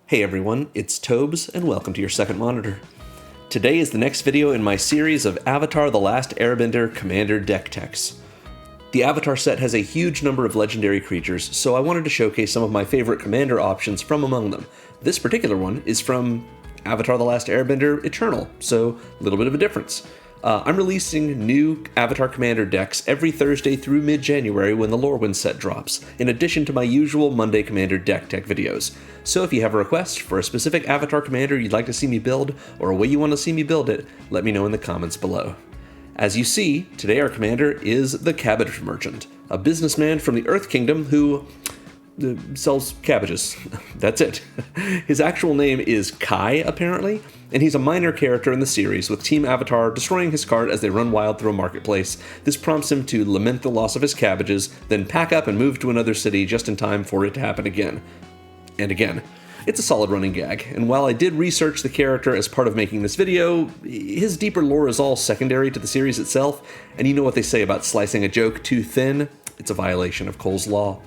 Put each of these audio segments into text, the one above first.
Hey everyone, it's Tobes, and welcome to your second monitor. Today is the next video in my series of Avatar: The Last Airbender Commander deck techs. The Avatar set has a huge number of legendary creatures, so I wanted to showcase some of my favorite commander options from among them. This particular one is from Avatar: The Last Airbender Eternal, so a little bit of a difference. I'm releasing new Avatar Commander decks every Thursday through mid-January when the Lorwyn set drops, in addition to my usual Monday Commander deck tech videos. So if you have a request for a specific Avatar Commander you'd like to see me build, or a way you want to see me build it, let me know in the comments below. As you see, today our commander is the Cabbage Merchant, a businessman from the Earth Kingdom who sells cabbages. That's it. His actual name is Kai, apparently, and he's a minor character in the series, with Team Avatar destroying his cart as they run wild through a marketplace. This prompts him to lament the loss of his cabbages, then pack up and move to another city just in time for it to happen again. And again. It's a solid running gag, and while I did research the character as part of making this video, his deeper lore is all secondary to the series itself, and you know what they say about slicing a joke too thin? It's a violation of Cole's Law.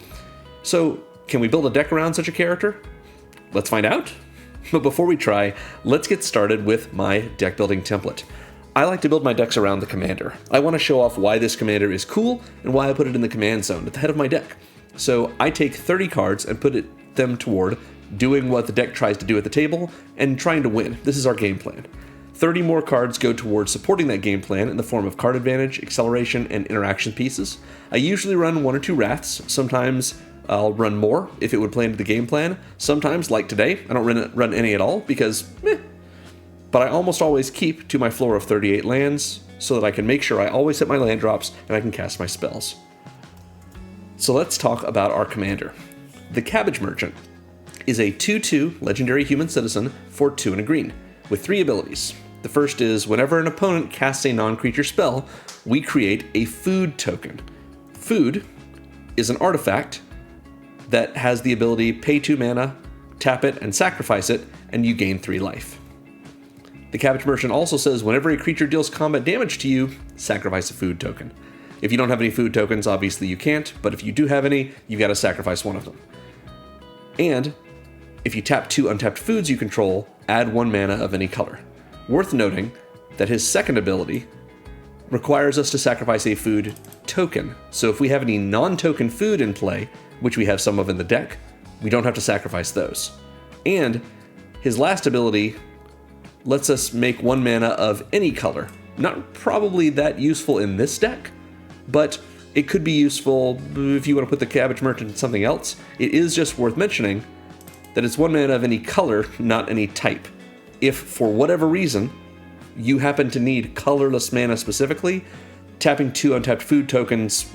So, can we build a deck around such a character? Let's find out. But before we try, let's get started with my deck building template. I like to build my decks around the commander. I want to show off why this commander is cool and why I put it in the command zone at the head of my deck. So I take 30 cards and put them toward doing what the deck tries to do at the table and trying to win. This is our game plan. 30 more cards go towards supporting that game plan in the form of card advantage, acceleration, and interaction pieces. I usually run 1 or 2 Wraths. Sometimes I'll run more if it would play into the game plan. Sometimes, like today, I don't run any at all because meh. But I almost always keep to my floor of 38 lands so that I can make sure I always hit my land drops and I can cast my spells. So let's talk about our commander. The Cabbage Merchant is a 2/2 legendary human citizen for 2 and a green, with 3 abilities. The first is whenever an opponent casts a non-creature spell, we create a food token. Food is an artifact that has the ability pay 2 mana, tap it, and sacrifice it, and you gain 3 life. The Cabbage Merchant also says whenever a creature deals combat damage to you, sacrifice a food token. If you don't have any food tokens, obviously you can't, but if you do have any, you've got to sacrifice one of them. And if you tap 2 untapped foods you control, add 1 mana of any color. Worth noting that his second ability requires us to sacrifice a food token, so if we have any non-token food in play, which we have some of in the deck, we don't have to sacrifice those. And his last ability lets us make 1 mana of any color. Not probably that useful in this deck, but it could be useful if you want to put the Cabbage Merchant in something else. It is just worth mentioning that it's 1 mana of any color, not any type. If, for whatever reason, you happen to need colorless mana specifically, tapping 2 untapped food tokens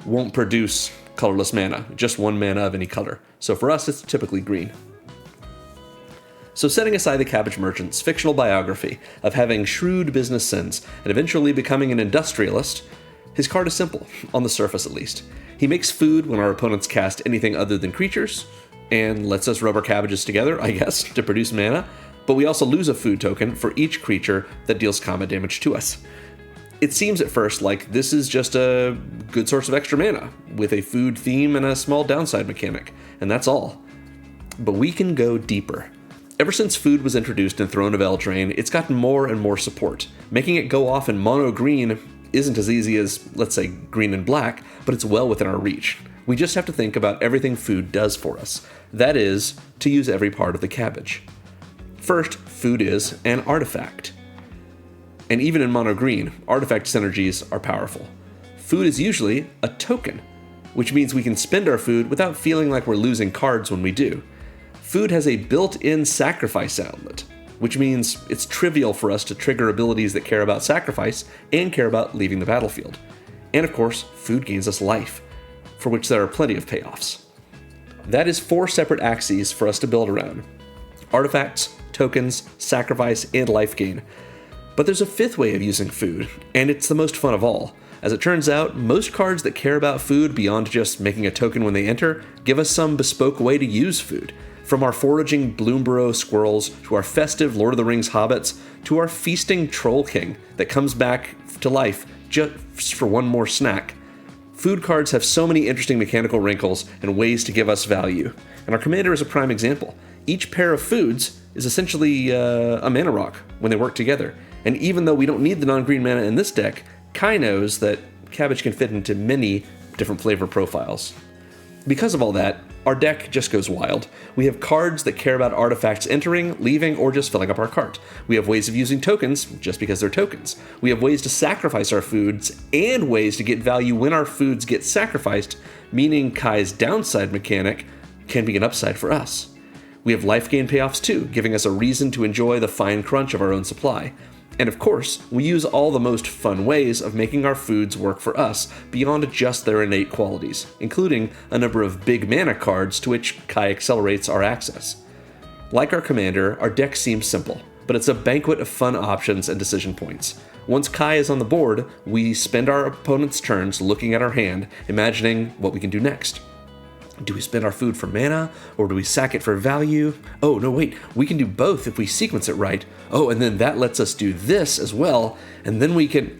won't produce colorless mana, just 1 mana of any color. So for us, it's typically green. So setting aside the Cabbage Merchant's fictional biography of having shrewd business sense and eventually becoming an industrialist, his card is simple, on the surface at least. He makes food when our opponents cast anything other than creatures, and lets us rub our cabbages together, I guess, to produce mana, but we also lose a food token for each creature that deals combat damage to us. It seems at first like this is just a good source of extra mana, with a food theme and a small downside mechanic, and that's all. But we can go deeper. Ever since food was introduced in Throne of Eldraine, it's gotten more and more support. Making it go off in mono green isn't as easy as, let's say, green and black, but it's well within our reach. We just have to think about everything food does for us. That is, to use every part of the cabbage. First, food is an artifact. And even in mono green, artifact synergies are powerful. Food is usually a token, which means we can spend our food without feeling like we're losing cards when we do. Food has a built-in sacrifice outlet, which means it's trivial for us to trigger abilities that care about sacrifice and care about leaving the battlefield. And of course, food gains us life, for which there are plenty of payoffs. That is 4 separate axes for us to build around: artifacts, tokens, sacrifice, and life gain. But there's a 5th way of using food, and it's the most fun of all. As it turns out, most cards that care about food beyond just making a token when they enter give us some bespoke way to use food. From our foraging Bloomburrow squirrels, to our festive Lord of the Rings hobbits, to our feasting Troll King that comes back to life just for 1 more snack. Food cards have so many interesting mechanical wrinkles and ways to give us value, and our commander is a prime example. Each pair of foods is essentially a mana rock when they work together, and even though we don't need the non-green mana in this deck, Kai knows that Cabbage can fit into many different flavor profiles. Because of all that, our deck just goes wild. We have cards that care about artifacts entering, leaving, or just filling up our cart. We have ways of using tokens just because they're tokens. We have ways to sacrifice our foods and ways to get value when our foods get sacrificed, meaning Kai's downside mechanic can be an upside for us. We have Lifegain payoffs too, giving us a reason to enjoy the fine crunch of our own supply. And of course, we use all the most fun ways of making our foods work for us beyond just their innate qualities, including a number of big mana cards to which Kai accelerates our access. Like our commander, our deck seems simple, but it's a banquet of fun options and decision points. Once Kai is on the board, we spend our opponent's turns looking at our hand, imagining what we can do next. Do we spend our food for mana, or do we sack it for value? Oh, no, wait, we can do both if we sequence it right. Oh, and then that lets us do this as well, and then we can,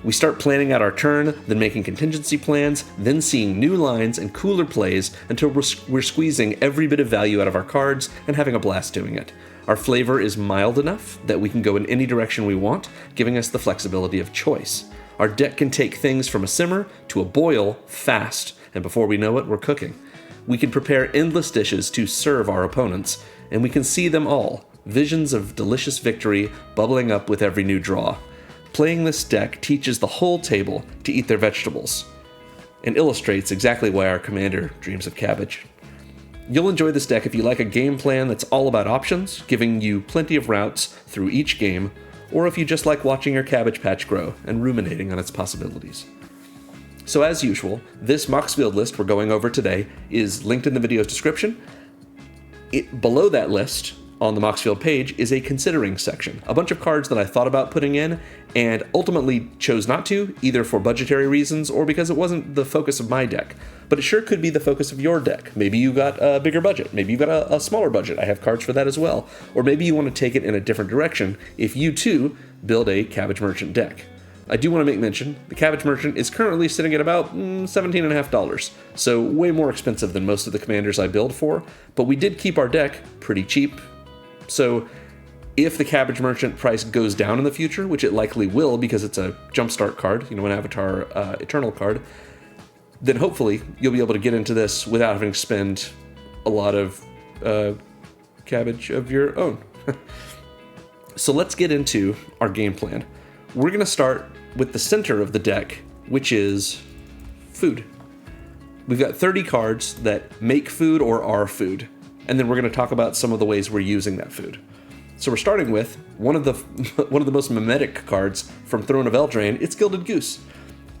we start planning out our turn, then making contingency plans, then seeing new lines and cooler plays until we're squeezing every bit of value out of our cards and having a blast doing it. Our flavor is mild enough that we can go in any direction we want, giving us the flexibility of choice. Our deck can take things from a simmer to a boil fast, and before we know it, we're cooking. We can prepare endless dishes to serve our opponents, and we can see them all, visions of delicious victory bubbling up with every new draw. Playing this deck teaches the whole table to eat their vegetables, and illustrates exactly why our commander dreams of Cabbage. You'll enjoy this deck if you like a game plan that's all about options, giving you plenty of routes through each game, or if you just like watching your cabbage patch grow and ruminating on its possibilities. So as usual, this Mox Field list we're going over today is linked in the video's description. Below that list, on the Mox Field page, is a considering section. A bunch of cards that I thought about putting in, and ultimately chose not to, either for budgetary reasons or because it wasn't the focus of my deck. But it sure could be the focus of your deck. Maybe you got a bigger budget. Maybe you got a smaller budget. I have cards for that as well. Or maybe you want to take it in a different direction if you too build a Cabbage Merchant deck. I do want to make mention, the Cabbage Merchant is currently sitting at about $17.50, so way more expensive than most of the commanders I build for, but we did keep our deck pretty cheap. So if the Cabbage Merchant price goes down in the future, which it likely will because it's a jumpstart card, an Avatar Eternal card, then hopefully you'll be able to get into this without having to spend a lot of cabbage of your own. So let's get into our game plan. We're going to start with the center of the deck, which is food. We've got 30 cards that make food or are food, and then we're going to talk about some of the ways we're using that food. So we're starting with one of the most mimetic cards from Throne of Eldraine. It's Gilded Goose.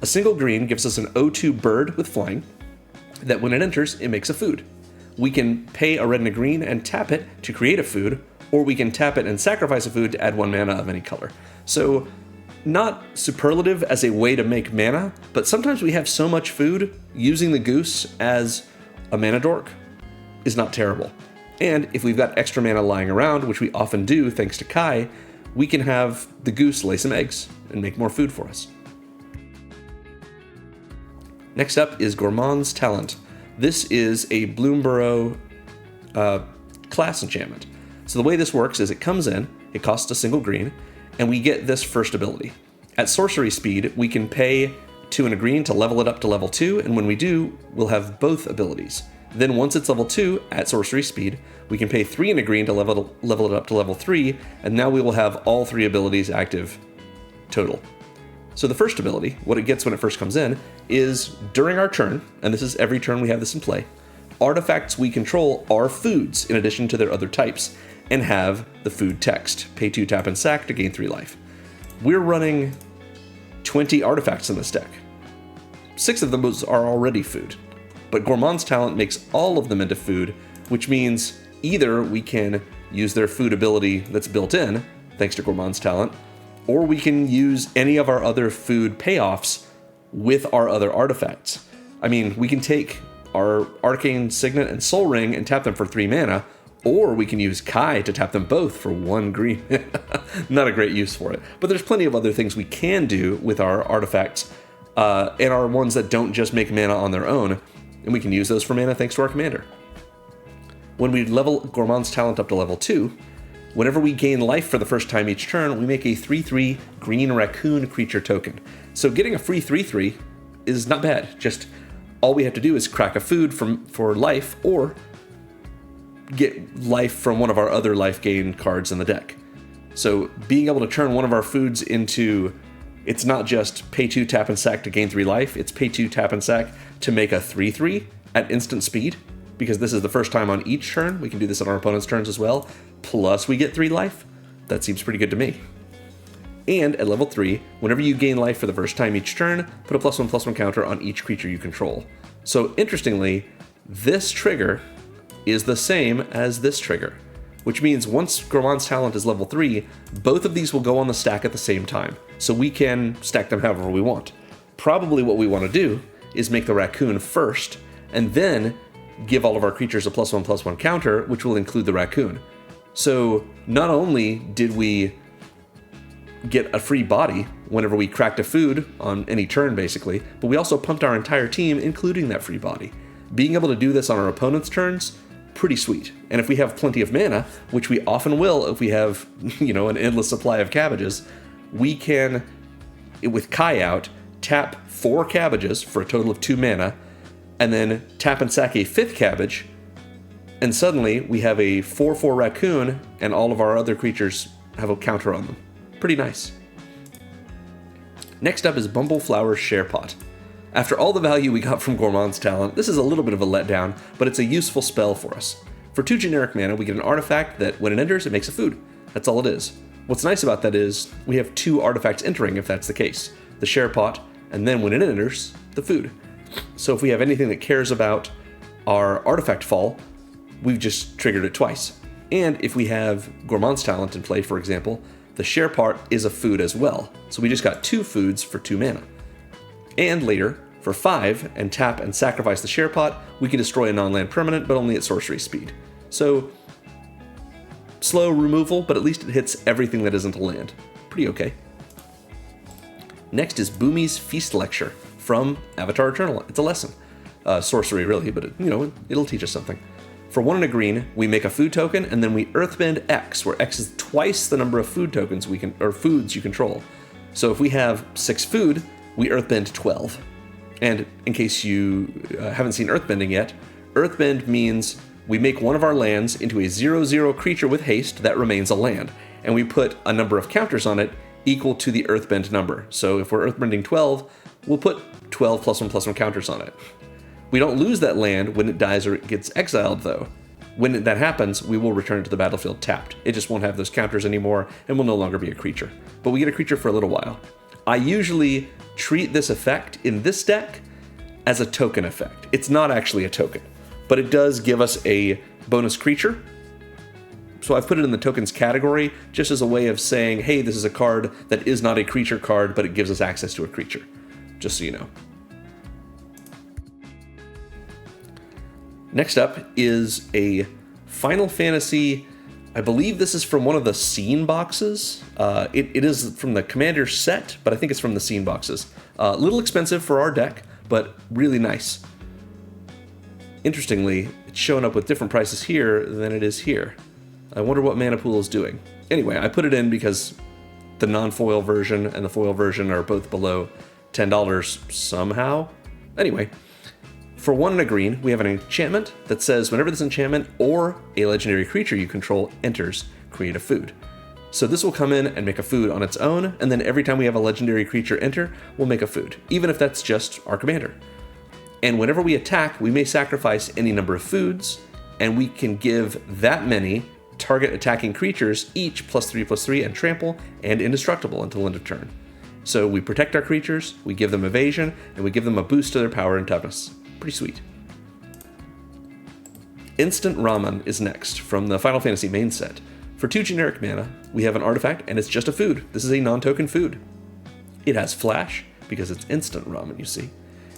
A single green gives us an 0/2 bird with flying that when it enters, it makes a food. We can pay a red and a green and tap it to create a food, or we can tap it and sacrifice a food to add 1 mana of any color. So not superlative as a way to make mana, but sometimes we have so much food, using the goose as a mana dork is not terrible. And if we've got extra mana lying around, which we often do thanks to Kai, we can have the goose lay some eggs and make more food for us. Next up is Gourmand's Talent. This is a Bloomburrow class enchantment. So the way this works is it comes in, it costs a single green, and we get this first ability. At sorcery speed, we can pay 2 and a green to level it up to level 2, and when we do, we'll have both abilities. Then once it's level 2, at sorcery speed, we can pay 3 and a green to level it up to level 3, and now we will have all 3 abilities active total. So the first ability, what it gets when it first comes in, is during our turn, and this is every turn we have this in play, artifacts we control are foods in addition to their other types, and have the food text. Pay 2, tap, and sack to gain 3 life. We're running 20 artifacts in this deck. 6 of those are already food, but Gourmand's Talent makes all of them into food, which means either we can use their food ability that's built in, thanks to Gourmand's Talent, or we can use any of our other food payoffs with our other artifacts. I mean, we can take our Arcane Signet and Soul Ring and tap them for 3 mana, or we can use Kai to tap them both for 1 green. Not a great use for it. But there's plenty of other things we can do with our artifacts and are ones that don't just make mana on their own, and we can use those for mana thanks to our commander. When we level Gourmand's Talent up to level 2, whenever we gain life for the first time each turn, we make a 3/3 green raccoon creature token. So getting a free 3/3 is not bad. Just all we have to do is crack a food for life, or get life from one of our other Lifegain cards in the deck. So being able to turn one of our foods into, it's not just pay 2, tap and sack to gain 3 life, it's pay 2, tap and sack to make a 3/3 at instant speed, because this is the first time on each turn. We can do this on our opponent's turns as well, plus we get 3 life. That seems pretty good to me. And at level 3, whenever you gain life for the first time each turn, put a +1/+1 counter on each creature you control. So interestingly, this trigger is the same as this trigger, which means once Gourmand's Talent is level 3, both of these will go on the stack at the same time, so we can stack them however we want. Probably what we want to do is make the raccoon first, and then give all of our creatures a +1/+1 counter, which will include the raccoon. So not only did we get a free body whenever we cracked a food on any turn basically, but we also pumped our entire team, including that free body. Being able to do this on our opponent's turns, pretty sweet. And if we have plenty of mana, which we often will if we have, an endless supply of cabbages, we can, with Kai out, tap 4 cabbages for a total of 2 mana, and then tap and sack a 5th cabbage, and suddenly we have a 4/4 raccoon, and all of our other creatures have a counter on them. Pretty nice. Next up is Bumbleflower's Sharepot. After all the value we got from Gourmand's Talent, this is a little bit of a letdown, but it's a useful spell for us. For 2 generic mana, we get an artifact that when it enters, it makes a food. That's all it is. What's nice about that is we have 2 artifacts entering if that's the case. The Sharepot, and then when it enters, the food. So if we have anything that cares about our artifact fall, we've just triggered it twice. And if we have Gourmand's Talent in play, for example, the Sharepot is a food as well. So we just got 2 foods for 2 mana. And later, for 5, and tap and sacrifice the Sharepot, we can destroy a non-land permanent, but only at sorcery speed. So, slow removal, but at least it hits everything that isn't a land. Pretty okay. Next is Boomy's Feast Lecture from Avatar Eternal. It's a lesson. Sorcery, really, but it'll teach us something. For 1 and a green, we make a food token, and then we Earthbend X, where X is twice the number of food tokens foods you control. So if we have 6 food, we Earthbend 12. And in case you haven't seen Earthbending yet, Earthbend means we make one of our lands into a 0/0 creature with haste that remains a land, and we put a number of counters on it equal to the Earthbend number. So if we're Earthbending 12, we'll put 12 +1/+1 counters on it. We don't lose that land when it dies or it gets exiled, though. When that happens, we will return it to the battlefield tapped. It just won't have those counters anymore and will no longer be a creature. But we get a creature for a little while. I usually treat this effect in this deck as a token effect. It's not actually a token, but it does give us a bonus creature. So I've put it in the tokens category just as a way of saying, hey, this is a card that is not a creature card, but it gives us access to a creature, just so you know. Next up is a Final Fantasy, I believe this is from one of the scene boxes. It is from the Commander set, but I think it's from the scene boxes. A little expensive for our deck, but really nice. Interestingly, it's showing up with different prices here than it is here. I wonder what Mana Pool is doing. Anyway, I put it in because the non-foil version and the foil version are both below $10 somehow. Anyway, for 1 and a green, we have an enchantment that says whenever this enchantment or a legendary creature you control enters, create a food. So this will come in and make a food on its own, and then every time we have a legendary creature enter, we'll make a food, even if that's just our commander. And whenever we attack, we may sacrifice any number of foods, and we can give that many target attacking creatures each +3/+3 and trample and indestructible until end of turn. So we protect our creatures, we give them evasion, and we give them a boost to their power and toughness. Pretty sweet. Instant Ramen is next from the Final Fantasy main set. For 2 generic mana, we have an artifact and it's just a food. This is a non-token food. It has flash because it's instant ramen, you see.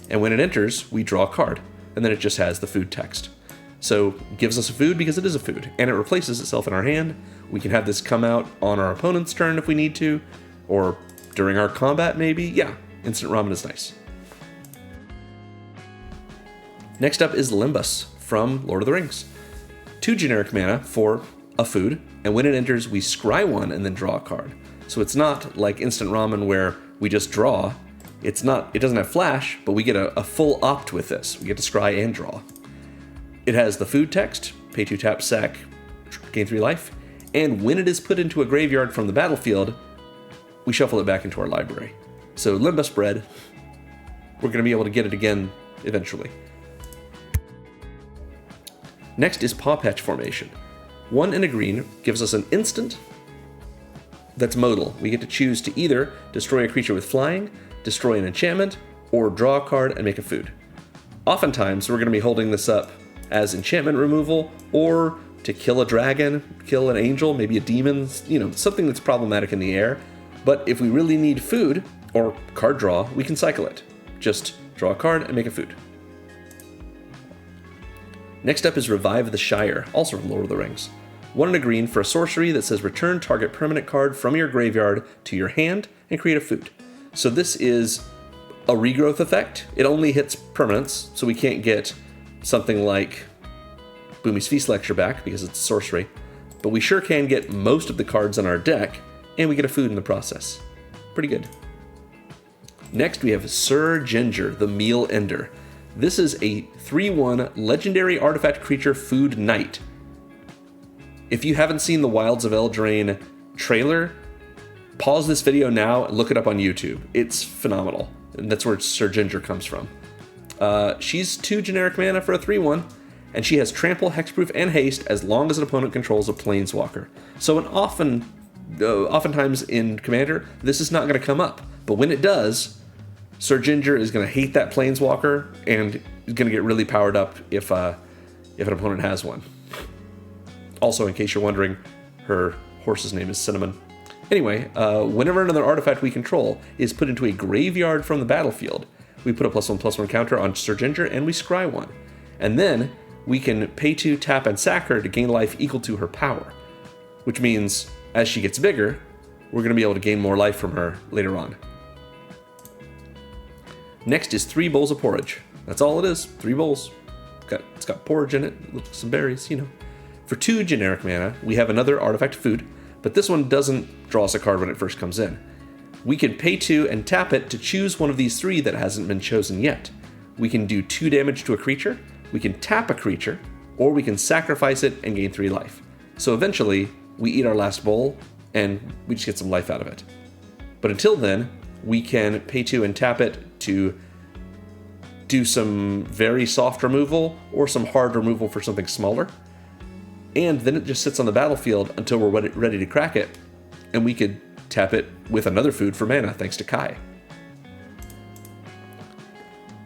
And when it enters, we draw a card, and then it just has the food text. So it gives us a food because it is a food, and it replaces itself in our hand. We can have this come out on our opponent's turn if we need to, or during our combat maybe. Yeah, instant ramen is nice. Next up is Limbus from Lord of the Rings. 2 generic mana for a food, and when it enters, we scry 1 and then draw a card. So it's not like instant ramen where we just draw. It doesn't have flash, but we get a full opt with this. We get to scry and draw. It has the food text, pay 2 tap, sack, gain 3 life, and when it is put into a graveyard from the battlefield, we shuffle it back into our library. So Limbus bread, we're going to be able to get it again eventually. Next is Pawpatch formation. 1 and a green gives us an instant that's modal. We get to choose to either destroy a creature with flying, destroy an enchantment, or draw a card and make a food. Oftentimes, we're going to be holding this up as enchantment removal, or to kill a dragon, kill an angel, maybe a demon, something that's problematic in the air. But if we really need food, or card draw, we can cycle it. Just draw a card and make a food. Next up is Revive the Shire, also from Lord of the Rings. 1 and a green for a sorcery that says return target permanent card from your graveyard to your hand and create a food. So this is a regrowth effect. It only hits permanents, so we can't get something like Boomy's Feast Lecture back because it's a sorcery. But we sure can get most of the cards on our deck, and we get a food in the process. Pretty good. Next we have Sir Ginger, the Meal Ender. This is a 3/1 legendary artifact creature food knight. If you haven't seen the Wilds of Eldraine trailer, pause this video now and look it up on YouTube. It's phenomenal. And that's where Sir Ginger comes from. She's 2 generic mana for a 3/1, and she has Trample, Hexproof, and Haste as long as an opponent controls a Planeswalker. So oftentimes in Commander, this is not going to come up. But when it does, Sir Ginger is going to hate that Planeswalker and is going to get really powered up if an opponent has one. Also, in case you're wondering, her horse's name is Cinnamon. Anyway, whenever another artifact we control is put into a graveyard from the battlefield, we put a +1/+1 counter on Sir Ginger and we scry 1. And then we can pay 2, tap, and sack her to gain life equal to her power. Which means, as she gets bigger, we're going to be able to gain more life from her later on. Next is 3 bowls of porridge. That's all it is, 3 bowls. It's got porridge in it, some berries, For 2 generic mana, we have another artifact food, but this one doesn't draw us a card when it first comes in. We can pay 2 and tap it to choose one of these 3 that hasn't been chosen yet. We can do 2 damage to a creature, we can tap a creature, or we can sacrifice it and gain 3 life. So eventually, we eat our last bowl, and we just get some life out of it. But until then, we can pay 2 and tap it to do some very soft removal, or some hard removal for something smaller. And then it just sits on the battlefield until we're ready to crack it, and we could tap it with another food for mana, thanks to Kai.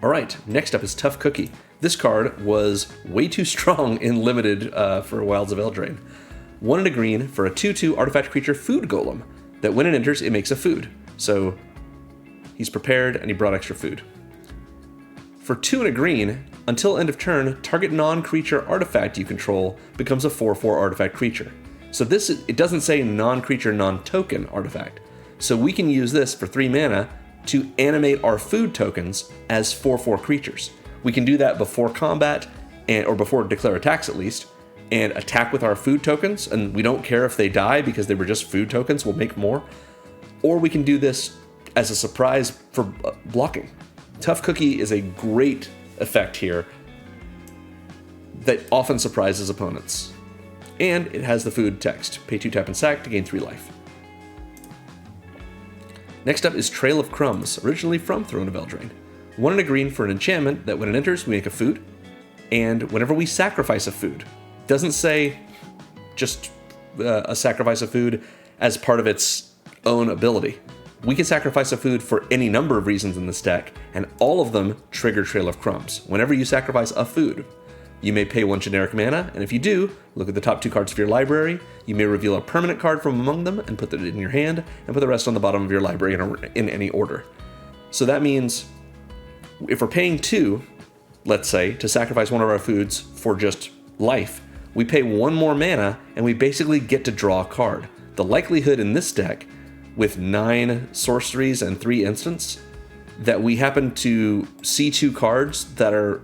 Alright, next up is Tough Cookie. This card was way too strong in Limited for Wilds of Eldraine. 1 and a green for a 2/2 artifact creature food golem, that when it enters, it makes a food. So he's prepared and he brought extra food. For 2 and a green, until end of turn, target non-creature artifact you control becomes a 4/4 artifact creature. So it doesn't say non-creature, non-token artifact. So we can use this for 3 mana to animate our food tokens as 4/4 creatures. We can do that before combat, or before declare attacks at least, and attack with our food tokens, and we don't care if they die because they were just food tokens, we'll make more. Or we can do this as a surprise for blocking. Tough Cookie is a great effect here that often surprises opponents. And it has the food text. Pay 2, tap, and sack to gain 3 life. Next up is Trail of Crumbs, originally from Throne of Eldraine. 1 and a green for an enchantment that when it enters, we make a food. And whenever we sacrifice a food, doesn't say just a sacrifice of food as part of its own ability. We can sacrifice a food for any number of reasons in this deck, and all of them trigger Trail of Crumbs. Whenever you sacrifice a food, you may pay 1 generic mana, and if you do, look at the top 2 cards of your library. You may reveal a permanent card from among them and put it in your hand, and put the rest on the bottom of your library in any order. So that means if we're paying 2, let's say, to sacrifice one of our foods for just life, we pay 1 more mana, and we basically get to draw a card. The likelihood in this deck, with 9 sorceries and 3 instants, that we happen to see 2 cards that are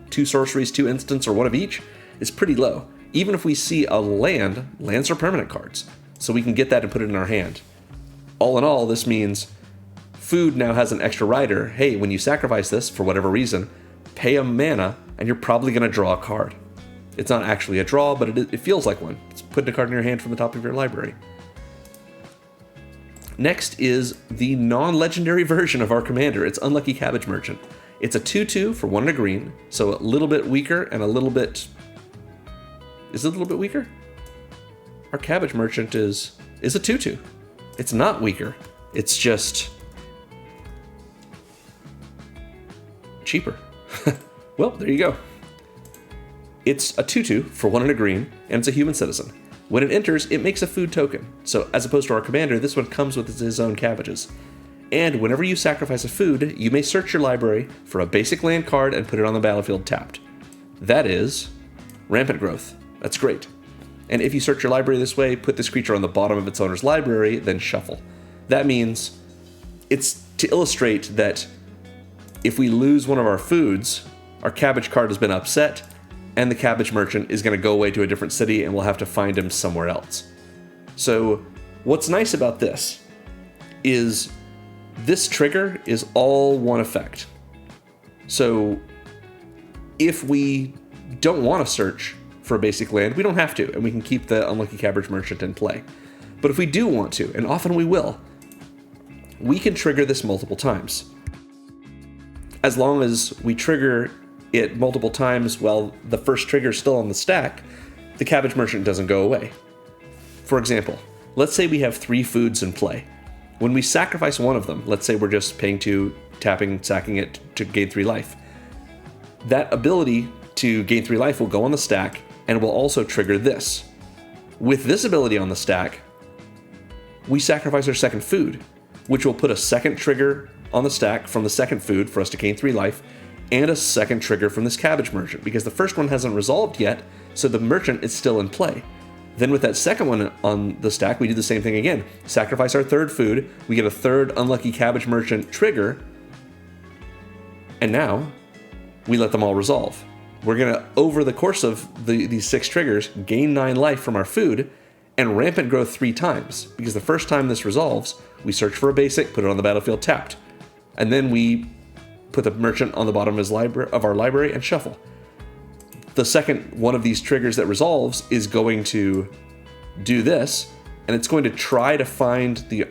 2 sorceries, 2 instants, or 1 of each is pretty low. Even if we see a land, lands are permanent cards, so we can get that and put it in our hand. All in all, this means food now has an extra rider. Hey, when you sacrifice this, for whatever reason, pay a mana, and you're probably going to draw a card. It's not actually a draw, but it feels like one. It's putting a card in your hand from the top of your library. Next is the non-legendary version of our commander. It's Unlucky Cabbage Merchant. It's a 2/2 for 1 and a green, so a little bit weaker and a little bit... Is it a little bit weaker? Our Cabbage Merchant is a 2/2. It's not weaker. It's just... cheaper. Well, there you go. It's a 2/2 for 1 and a green, and it's a human citizen. When it enters, it makes a food token. So as opposed to our commander, this one comes with his own cabbages. And whenever you sacrifice a food, you may search your library for a basic land card and put it on the battlefield tapped. That is Rampant Growth. That's great. And if you search your library this way, put this creature on the bottom of its owner's library, then shuffle. That means it's to illustrate that if we lose one of our foods, our cabbage card has been upset, and the Cabbage Merchant is going to go away to a different city, and we'll have to find him somewhere else. So what's nice about this is this trigger is all one effect. So if we don't want to search for a basic land, we don't have to, and we can keep the Unlucky Cabbage Merchant in play. But if we do want to, and often we will, we can trigger this multiple times. As long as we trigger it multiple times while the first trigger is still on the stack, the Cabbage Merchant doesn't go away. For example, let's say we have 3 foods in play. When we sacrifice one of them, let's say we're just paying 2, tapping, sacking it to gain 3 life. That ability to gain 3 life will go on the stack and will also trigger this. With this ability on the stack, we sacrifice our second food, which will put a second trigger on the stack from the second food for us to gain 3 life, and a second trigger from this Cabbage Merchant, because the first one hasn't resolved yet, so the merchant is still in play. Then with that second one on the stack, we do the same thing again. Sacrifice our third food, we get a third Unlucky Cabbage Merchant trigger, and now we let them all resolve. We're going to, over the course of these 6 triggers, gain 9 life from our food, and Rampant Growth 3 times, because the first time this resolves, we search for a basic, put it on the battlefield tapped, and then we put the merchant on the bottom of our library and shuffle. The second one of these triggers that resolves is going to do this, and it's going to try to find the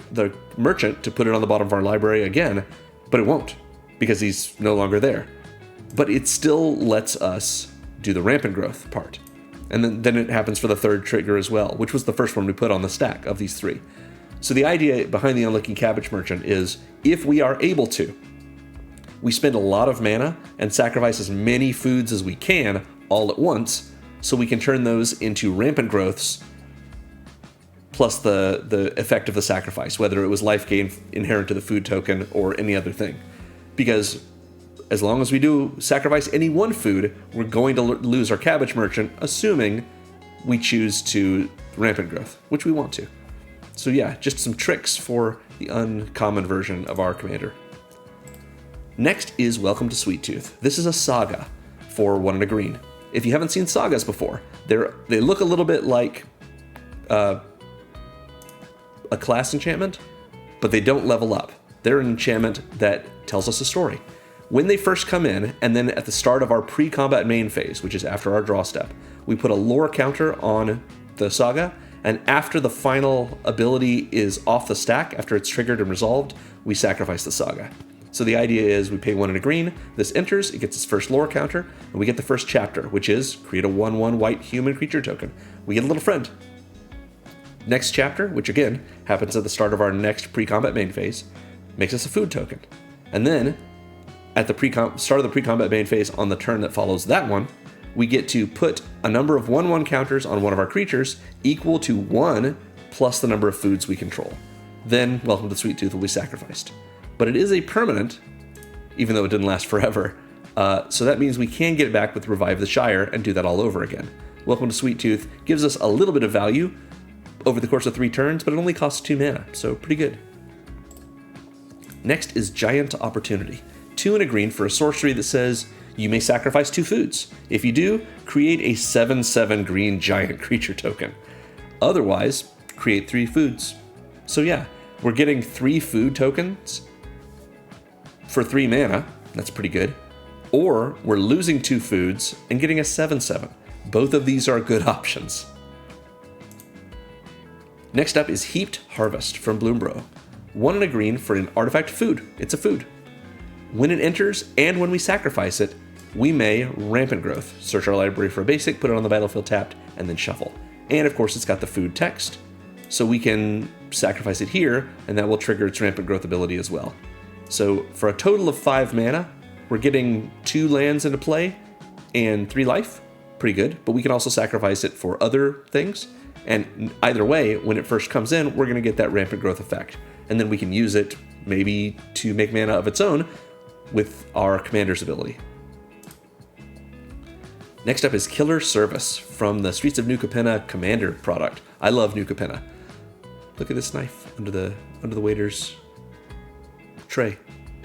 merchant to put it on the bottom of our library again, but it won't, because he's no longer there. But it still lets us do the Rampant Growth part. And then it happens for the third trigger as well, which was the first one we put on the stack of these 3. So the idea behind the Unlucky Cabbage Merchant is, if we are able to, we spend a lot of mana and sacrifice as many foods as we can all at once, so we can turn those into Rampant Growths, plus the effect of the sacrifice, whether it was life gain inherent to the food token or any other thing. Because as long as we do sacrifice any one food, we're going to lose our Cabbage Merchant, assuming we choose to Rampant Growth, which we want to. So yeah, just some tricks for the uncommon version of our commander. Next is Welcome to Sweet Tooth. This is a saga for 1 and a green. If you haven't seen sagas before, they look a little bit like a class enchantment, but they don't level up. They're an enchantment that tells us a story. When they first come in, and then at the start of our pre-combat main phase, which is after our draw step, we put a lore counter on the saga, and after the final ability is off the stack, after it's triggered and resolved, we sacrifice the saga. So the idea is we pay 1 and a green, this enters, it gets its first lore counter, and we get the first chapter, which is create a 1/1 white human creature token. We get a little friend. Next chapter, which again happens at the start of our next pre-combat main phase, makes us a food token. And then at the start of the pre-combat main phase on the turn that follows that one, we get to put a number of 1/1 counters on one of our creatures equal to 1 plus the number of foods we control. Then Welcome to Sweet Tooth will be sacrificed. But it is a permanent, even though it didn't last forever. So that means we can get it back with Revive the Shire and do that all over again. Welcome to Sweet Tooth gives us a little bit of value over the course of 3 turns, but it only costs 2 mana, so pretty good. Next is Giant Opportunity. 2 and a green for a sorcery that says You may sacrifice 2 foods. If you do, create a 7/7 green giant creature token. Otherwise, create 3 foods. So yeah, we're getting 3 food tokens for 3 mana. That's pretty good. Or we're losing 2 foods and getting a 7/7. Both of these are good options. Next up is Heaped Harvest from Bloombro. 1 and a green for an artifact food. It's a food. When it enters and when we sacrifice it, we may Rampant Growth. Search our library for a basic, put it on the battlefield tapped, and then shuffle. And of course it's got the food text, so we can sacrifice it here, and that will trigger its Rampant Growth ability as well. So for a total of 5 mana, we're getting 2 lands into play and 3 life. Pretty good, but we can also sacrifice it for other things. And either way, when it first comes in, we're going to get that Rampant Growth effect. And then we can use it maybe to make mana of its own with our commander's ability. Next up is Killer Service from the Streets of New Capenna Commander product. I love New Capenna. Look at this knife under the waiter's tray.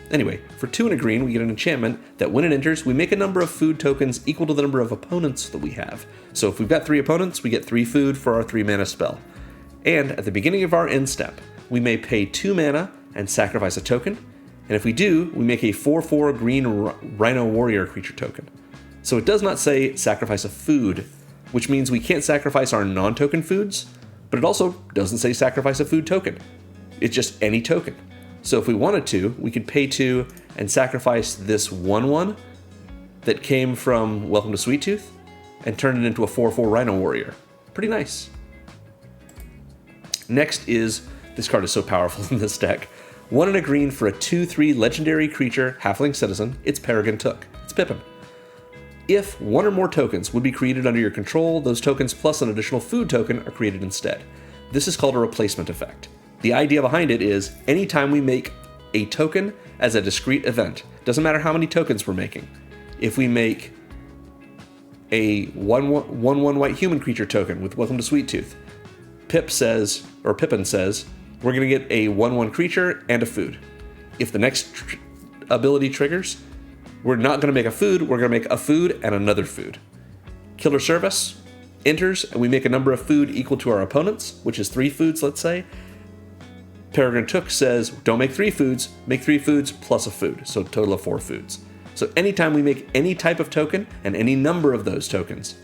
Anyway, for 2 and a green, we get an enchantment that when it enters, we make a number of food tokens equal to the number of opponents that we have. So if we've got 3 opponents, we get 3 food for our 3 mana spell. And at the beginning of our end step, we may pay 2 mana and sacrifice a token. And if we do, we make a 4/4 green Rhino Warrior creature token. So it does not say sacrifice a food, which means we can't sacrifice our non-token foods, but it also doesn't say sacrifice a food token. It's just any token. So if we wanted to, we could pay 2 and sacrifice this 1/1 that came from Welcome to Sweet Tooth and turn it into a 4/4 Rhino Warrior. Pretty nice. Next is, this card is so powerful in this deck, 1 and a green for a 2/3 legendary creature, Halfling Citizen. It's Peregrine Took. It's Pippin. If 1 or more tokens would be created under your control, those tokens plus an additional food token are created instead. This is called a replacement effect. The idea behind it is anytime we make a token as a discrete event, doesn't matter how many tokens we're making. If we make a 1/1 white human creature token with Welcome to Sweet Tooth, Pippin says, we're going to get a 1/1 creature and a food. If the next ability triggers, we're not going to make a food, we're going to make a food and another food. Killer Service enters, and we make a number of food equal to our opponents, which is 3 foods, let's say. Peregrine Took says, don't make 3 foods, make 3 foods plus a food, so a total of 4 foods. So anytime we make any type of token, and any number of those tokens,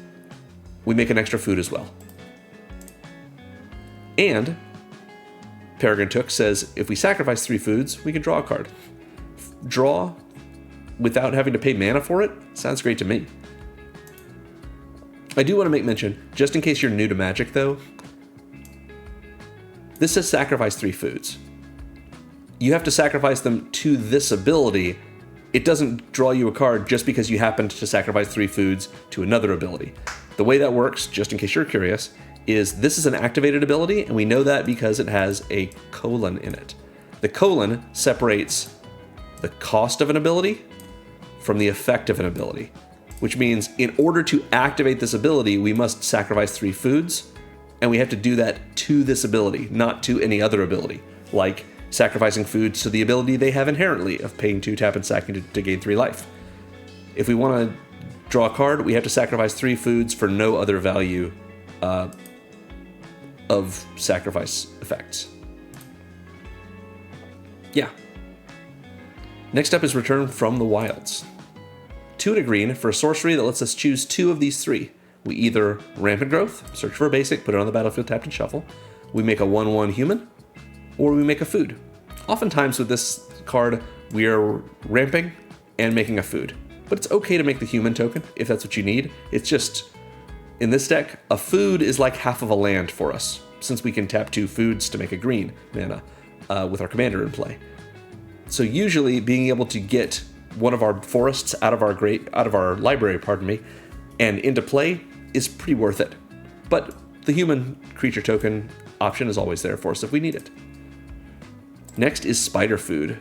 we make an extra food as well. And Peregrine Took says, if we sacrifice 3 foods, we can draw a card. Draw without having to pay mana for it? Sounds great to me. I do want to make mention, just in case you're new to Magic though, this says sacrifice 3 foods. You have to sacrifice them to this ability. It doesn't draw you a card just because you happened to sacrifice 3 foods to another ability. The way that works, just in case you're curious, is this is an activated ability, and we know that because it has a colon in it. The colon separates the cost of an ability from the effect of an ability, which means in order to activate this ability, we must sacrifice 3 foods, and we have to do that to this ability, not to any other ability, like sacrificing foods to the ability they have inherently of paying 2 tap and sacking to gain 3 life. If we want to draw a card, we have to sacrifice 3 foods for no other value of sacrifice effects. Yeah. Next up is Return from the Wilds. 2 and a green for a sorcery that lets us choose 2 of these 3. We either Rampant Growth, search for a basic, put it on the battlefield tapped and shuffle. We make a 1/1 human, or we make a food. Oftentimes with this card, we are ramping and making a food. But it's okay to make the human token if that's what you need. It's just, in this deck, a food is like half of a land for us, since we can tap 2 foods to make a green mana with our commander in play. So usually being able to get one of our forests out of our library, and into play is pretty worth it. But the human creature token option is always there for us if we need it. Next is Spider Food,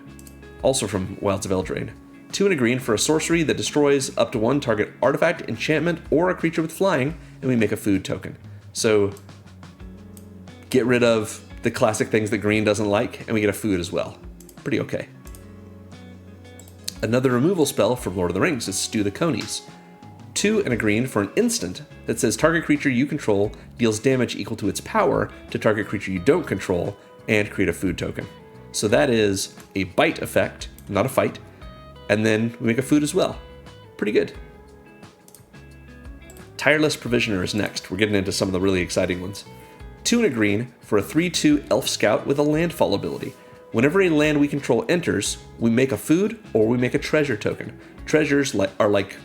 also from Wilds of Eldraine. 2 and a green for a sorcery that destroys up to 1 target artifact, enchantment, or a creature with flying, and we make a food token. So get rid of the classic things that green doesn't like, and we get a food as well. Pretty okay. Another removal spell from Lord of the Rings is Stew the Conies. 2 and a green for an instant that says target creature you control deals damage equal to its power to target creature you don't control and create a food token. So that is a bite effect, not a fight, and then we make a food as well. Pretty good. Tireless Provisioner is next. We're getting into some of the really exciting ones. 2 and a green for a 3/2 Elf Scout with a landfall ability. Whenever a land we control enters, we make a food or we make a treasure token. Treasures are like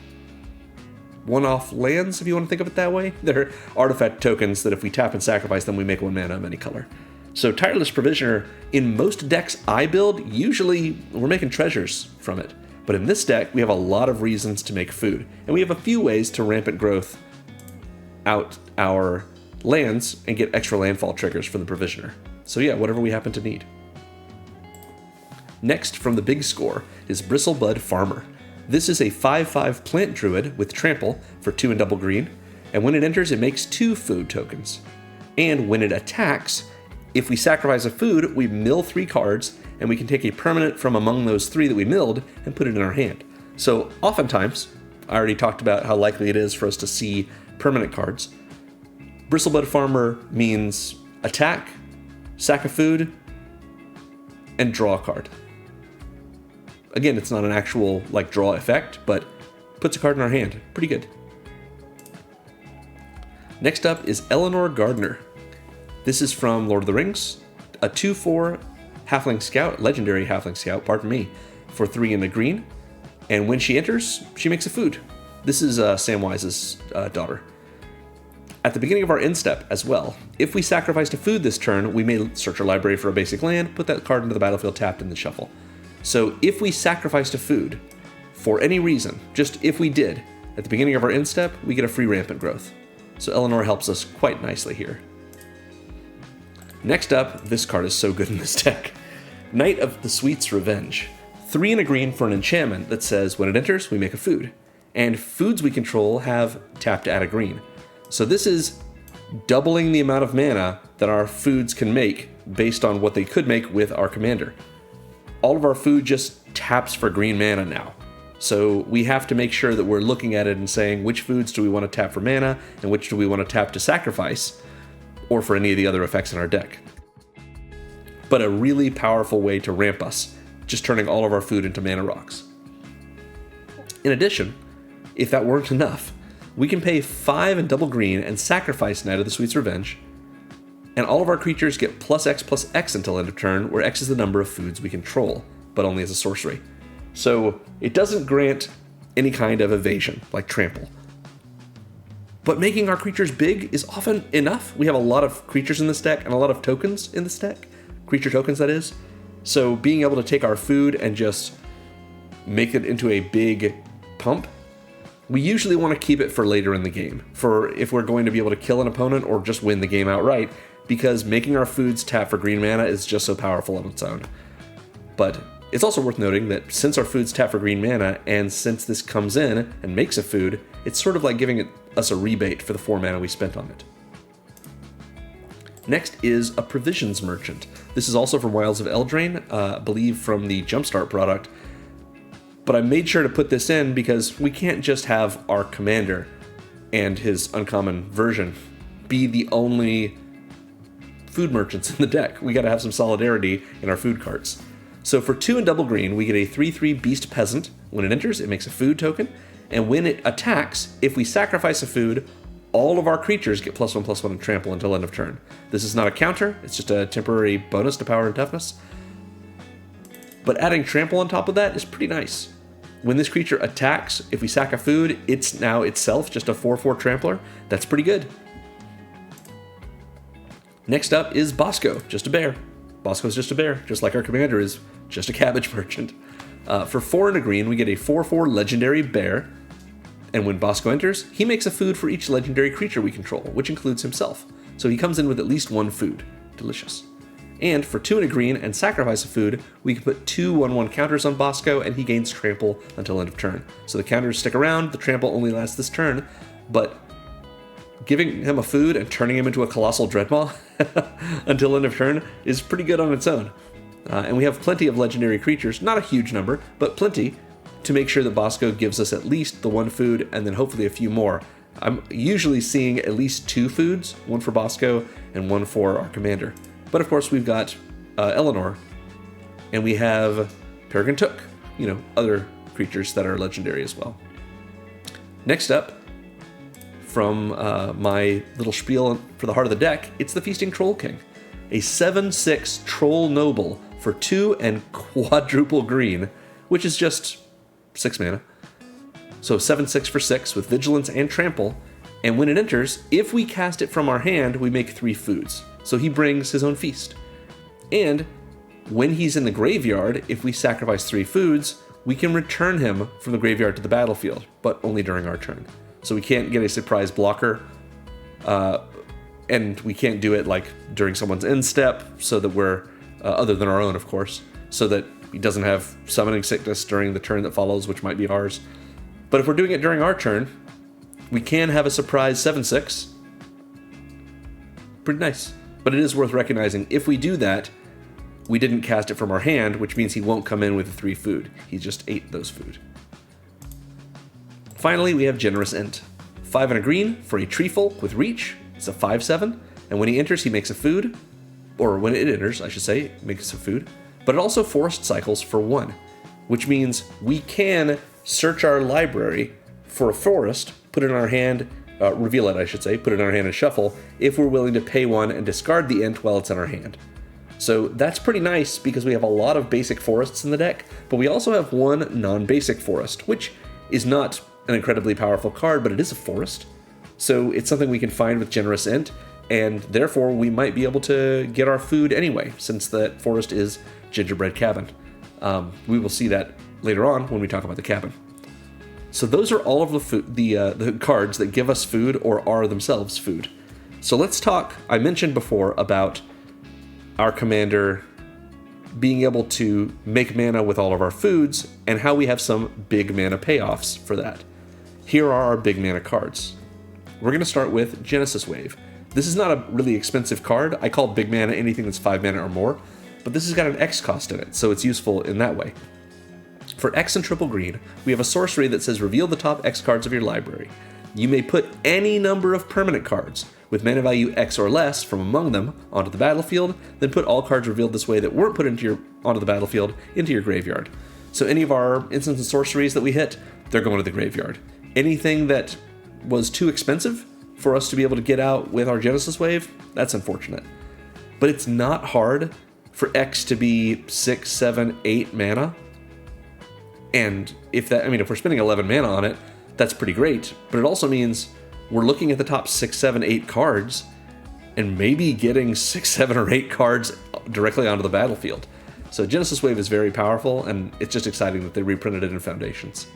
one-off lands, if you want to think of it that way. They're artifact tokens that if we tap and sacrifice them, we make 1 mana of any color. So Tireless Provisioner, in most decks I build, usually we're making treasures from it. But in this deck, we have a lot of reasons to make food. And we have a few ways to rampant growth out our lands and get extra landfall triggers from the Provisioner. So yeah, whatever we happen to need. Next, from the big score, is Bristlebud Farmer. This is a 5/5 plant druid with trample for 2 and double green, and when it enters, it makes 2 food tokens. And when it attacks, if we sacrifice a food, we mill 3 cards, and we can take a permanent from among those 3 that we milled and put it in our hand. So oftentimes, I already talked about how likely it is for us to see permanent cards. Bristlebud Farmer means attack, sack a food, and draw a card. Again, it's not an actual draw effect, but puts a card in our hand. Pretty good. Next up is Eleanor Gardner. This is from Lord of the Rings, a 2/4 Halfling Scout, legendary Halfling Scout, pardon me, for 3 and a green. And when she enters, she makes a food. This is Samwise's daughter. At the beginning of our end step as well, if we sacrificed a food this turn, we may search our library for a basic land, put that card into the battlefield tapped in the shuffle. So if we sacrificed a food, for any reason, just if we did, at the beginning of our end step, we get a free rampant growth. So Eleanor helps us quite nicely here. Next up, this card is so good in this deck. Knight of the Sweet's Revenge. 3 and a green for an enchantment that says when it enters, we make a food. And foods we control have tap to add a green. So this is doubling the amount of mana that our foods can make based on what they could make with our commander. All of our food just taps for green mana now. So we have to make sure that we're looking at it and saying which foods do we want to tap for mana and which do we want to tap to sacrifice or for any of the other effects in our deck. But a really powerful way to ramp us, just turning all of our food into mana rocks. In addition, if that weren't enough, we can pay 5 and double green and sacrifice Knight of the Sweet's Revenge, and all of our creatures get +X until end of turn, where X is the number of foods we control, but only as a sorcery. So it doesn't grant any kind of evasion, like trample. But making our creatures big is often enough. We have a lot of creatures in this deck and a lot of tokens in this deck. Creature tokens, that is. So being able to take our food and just make it into a big pump, we usually want to keep it for later in the game, for if we're going to be able to kill an opponent or just win the game outright, because making our foods tap for green mana is just so powerful on its own. But it's also worth noting that since our foods tap for green mana, and since this comes in and makes a food, it's sort of like giving us a rebate for the 4 mana we spent on it. Next is a Provisions Merchant. This is also from Wilds of Eldraine, I believe from the Jumpstart product. But I made sure to put this in because we can't just have our commander and his uncommon version be the only food merchants in the deck. We gotta have some solidarity in our food carts. So for 2 and double green, we get a 3/3 Beast Peasant. When it enters, it makes a food token. And when it attacks, if we sacrifice a food, all of our creatures get +1/+1 and trample until end of turn. This is not a counter, it's just a temporary bonus to power and toughness. But adding trample on top of that is pretty nice. When this creature attacks, if we sack a food, it's now itself just a 4/4 trampler. That's pretty good. Next up is Bosco, just a bear. Bosco's just a bear, just like our commander is just a cabbage merchant. For 4 and a green, we get a 4/4 legendary bear. And when Bosco enters, he makes a food for each legendary creature we control, which includes himself. So he comes in with at least 1 food. Delicious. And for 2 and a green and sacrifice a food, we can put 2 1/1 counters on Bosco, and he gains trample until end of turn. So the counters stick around, the trample only lasts this turn, but giving him a food and turning him into a colossal Dreadmaw until end of turn is pretty good on its own. And we have plenty of legendary creatures, not a huge number, but plenty. to make sure that Bosco gives us at least the one food and then hopefully a few more. I'm usually seeing at least 2 foods, one for Bosco and one for our commander. But of course we've got Eleanor, and we have Peregrine Took, other creatures that are legendary as well. Next up, from my little spiel for the heart of the deck, it's the Feasting Troll King. A 7/6 Troll Noble for 2 and quadruple green, which is just 6 mana. So 7/6 for 6 with Vigilance and Trample, and when it enters, if we cast it from our hand, we make 3 foods. So he brings his own feast. And when he's in the graveyard, if we sacrifice 3 foods, we can return him from the graveyard to the battlefield, but only during our turn. So we can't get a surprise blocker, and we can't do it like during someone's end step, so that we're, other than our own, of course, so that he doesn't have Summoning Sickness during the turn that follows, which might be ours. But if we're doing it during our turn, we can have a surprise 7/6. Pretty nice. But it is worth recognizing, if we do that, we didn't cast it from our hand, which means he won't come in with a 3 food. He just ate those food. Finally, we have Generous Ent. 5 and a green for a Treefolk with Reach. It's a 5/7, and when he enters, he makes a food. Or when it enters, I should say, it makes a food. But it also forest cycles for 1, which means we can search our library for a forest, put it in our hand, reveal it, I should say, put it in our hand and shuffle, if we're willing to pay 1 and discard the Ent while it's in our hand. So that's pretty nice because we have a lot of basic forests in the deck, but we also have 1 non-basic forest, which is not an incredibly powerful card, but it is a forest. So it's something we can find with Generous Ent, and therefore we might be able to get our food anyway, since that forest is Gingerbread Cabin. We will see that later on when we talk about the cabin. So those are all of the cards that give us food or are themselves food. So let's talk, I mentioned before, about our commander being able to make mana with all of our foods, and how we have some big mana payoffs for that. Here are our big mana cards. We're going to start with Genesis Wave. This is not a really expensive card. I call big mana anything that's 5 mana or more, but this has got an X cost in it, so it's useful in that way. For X and triple green, we have a sorcery that says reveal the top X cards of your library. You may put any number of permanent cards with mana value X or less from among them onto the battlefield, then put all cards revealed this way that weren't put onto the battlefield into your graveyard. So any of our instants and sorceries that we hit, they're going to the graveyard. Anything that was too expensive for us to be able to get out with our Genesis Wave, that's unfortunate. But it's not hard for X to be 6, 7, 8 mana. And if we're spending 11 mana on it, that's pretty great. But it also means we're looking at the top 6, 7, 8 cards and maybe getting 6, 7, or 8 cards directly onto the battlefield. So Genesis Wave is very powerful, and it's just exciting that they reprinted it in Foundations.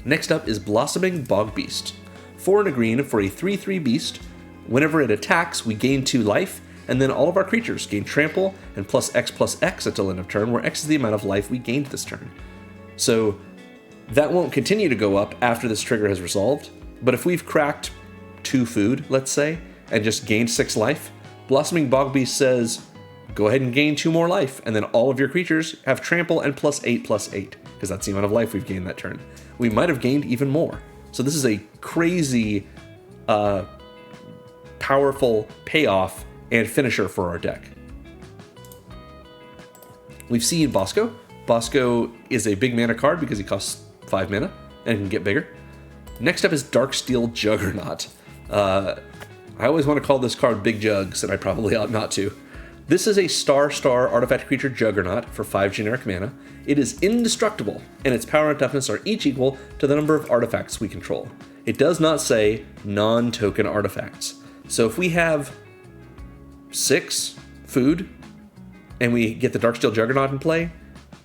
Next up is Blossoming Bogbeast. 4 and a green for a 3/3 beast. Whenever it attacks, we gain 2 life, and then all of our creatures gain Trample and +X until end of turn, where X is the amount of life we gained this turn. So that won't continue to go up after this trigger has resolved, but if we've cracked 2 food, let's say, and just gained 6 life, Blossoming Bogbeast says, go ahead and gain 2 more life, and then all of your creatures have Trample and +8/+8, because that's the amount of life we've gained that turn. We might have gained even more. So this is a crazy, powerful payoff and finisher for our deck. We've seen Bosco. Bosco is a big mana card because he costs 5 mana and can get bigger. Next up is Darksteel Juggernaut. I always want to call this card Big Jugs, and I probably ought not to. This is a star artifact creature Juggernaut for 5 generic mana. It is indestructible, and its power and toughness are each equal to the number of artifacts we control. It does not say non-token artifacts. So if we have 6 food, and we get the Darksteel Juggernaut in play,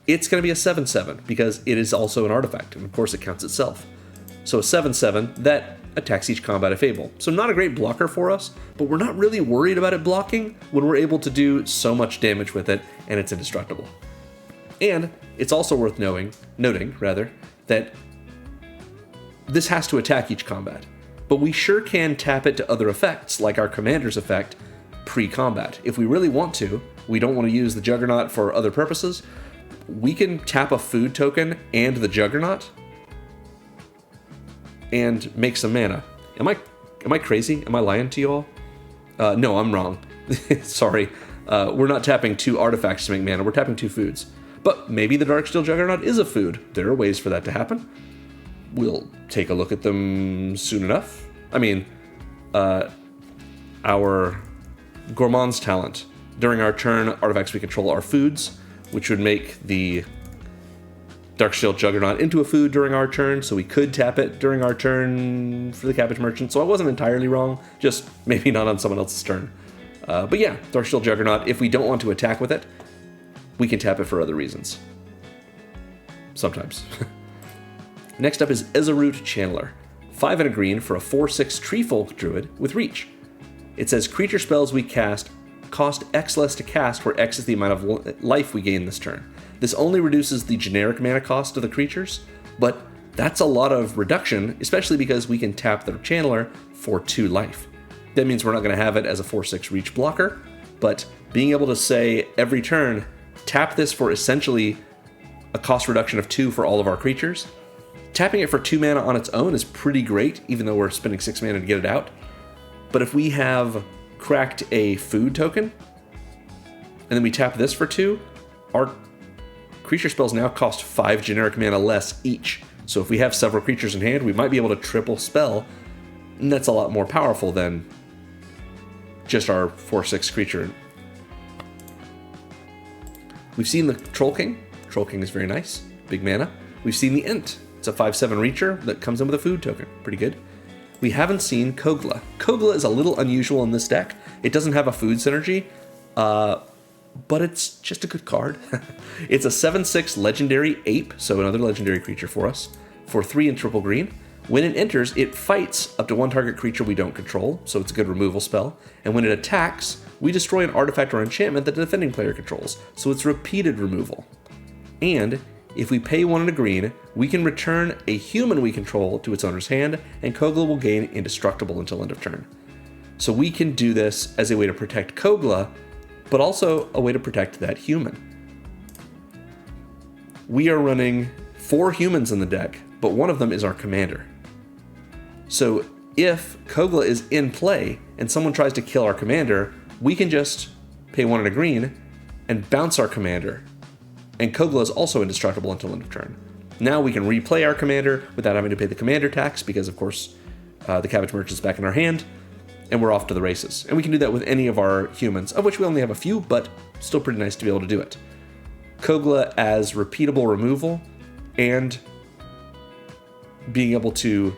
it's going to be a 7/7, because it is also an artifact, and of course it counts itself. So a 7/7, that attacks each combat of Fable. So not a great blocker for us, but we're not really worried about it blocking when we're able to do so much damage with it, and it's indestructible. And it's also worth noting that this has to attack each combat, but we sure can tap it to other effects, like our Commander's effect, pre-combat. If we really want to, we don't want to use the Juggernaut for other purposes, we can tap a food token and the Juggernaut and make some mana. Am I crazy? Am I lying to you all? No, I'm wrong. Sorry. We're not tapping 2 artifacts to make mana. We're tapping 2 foods. But maybe the Darksteel Juggernaut is a food. There are ways for that to happen. We'll take a look at them soon enough. I mean, our Gourmand's talent. During our turn, artifacts we control are foods, which would make the Darksteel Juggernaut into a food during our turn, so we could tap it during our turn for the Cabbage Merchant. So I wasn't entirely wrong, just maybe not on someone else's turn. But yeah, Darksteel Juggernaut, if we don't want to attack with it, we can tap it for other reasons. Sometimes. Next up is Ezarut Channeler. 5 and a green for a 4/6 Treefolk Druid with Reach. It says creature spells we cast cost X less to cast, where X is the amount of life we gain this turn. This only reduces the generic mana cost of the creatures, but that's a lot of reduction, especially because we can tap the Channeler for 2 life. That means we're not going to have it as a 4/6 Reach blocker, but being able to say every turn, tap this for essentially a cost reduction of 2 for all of our creatures. Tapping it for 2 mana on its own is pretty great, even though we're spending 6 mana to get it out. But if we have cracked a food token, and then we tap this for 2, our creature spells now cost 5 generic mana less each. So if we have several creatures in hand, we might be able to triple spell, and that's a lot more powerful than just our 4/6 creature. We've seen the Troll King. Troll King is very nice. Big mana. We've seen the Ent. It's a 5/7 Reacher that comes in with a food token. Pretty good. We haven't seen Kogla. Kogla is a little unusual in this deck. It doesn't have a food synergy, but it's just a good card. It's a 7/6 legendary ape, so another legendary creature for us, for 3 and triple green. When it enters, it fights up to 1 target creature we don't control, so it's a good removal spell. And when it attacks, we destroy an artifact or enchantment that the defending player controls, so it's repeated removal. And if we pay 1 and a green, we can return a human we control to its owner's hand, and Kogla will gain indestructible until end of turn. So we can do this as a way to protect Kogla, but also a way to protect that human. We are running 4 humans in the deck, but one of them is our commander. So if Kogla is in play and someone tries to kill our commander, we can just pay 1 and a green and bounce our commander. And Kogla is also indestructible until end of turn. Now we can replay our commander without having to pay the commander tax, because of course the Cabbage Merchant's back in our hand, and we're off to the races. And we can do that with any of our humans, of which we only have a few, but still pretty nice to be able to do it. Kogla as repeatable removal, and being able to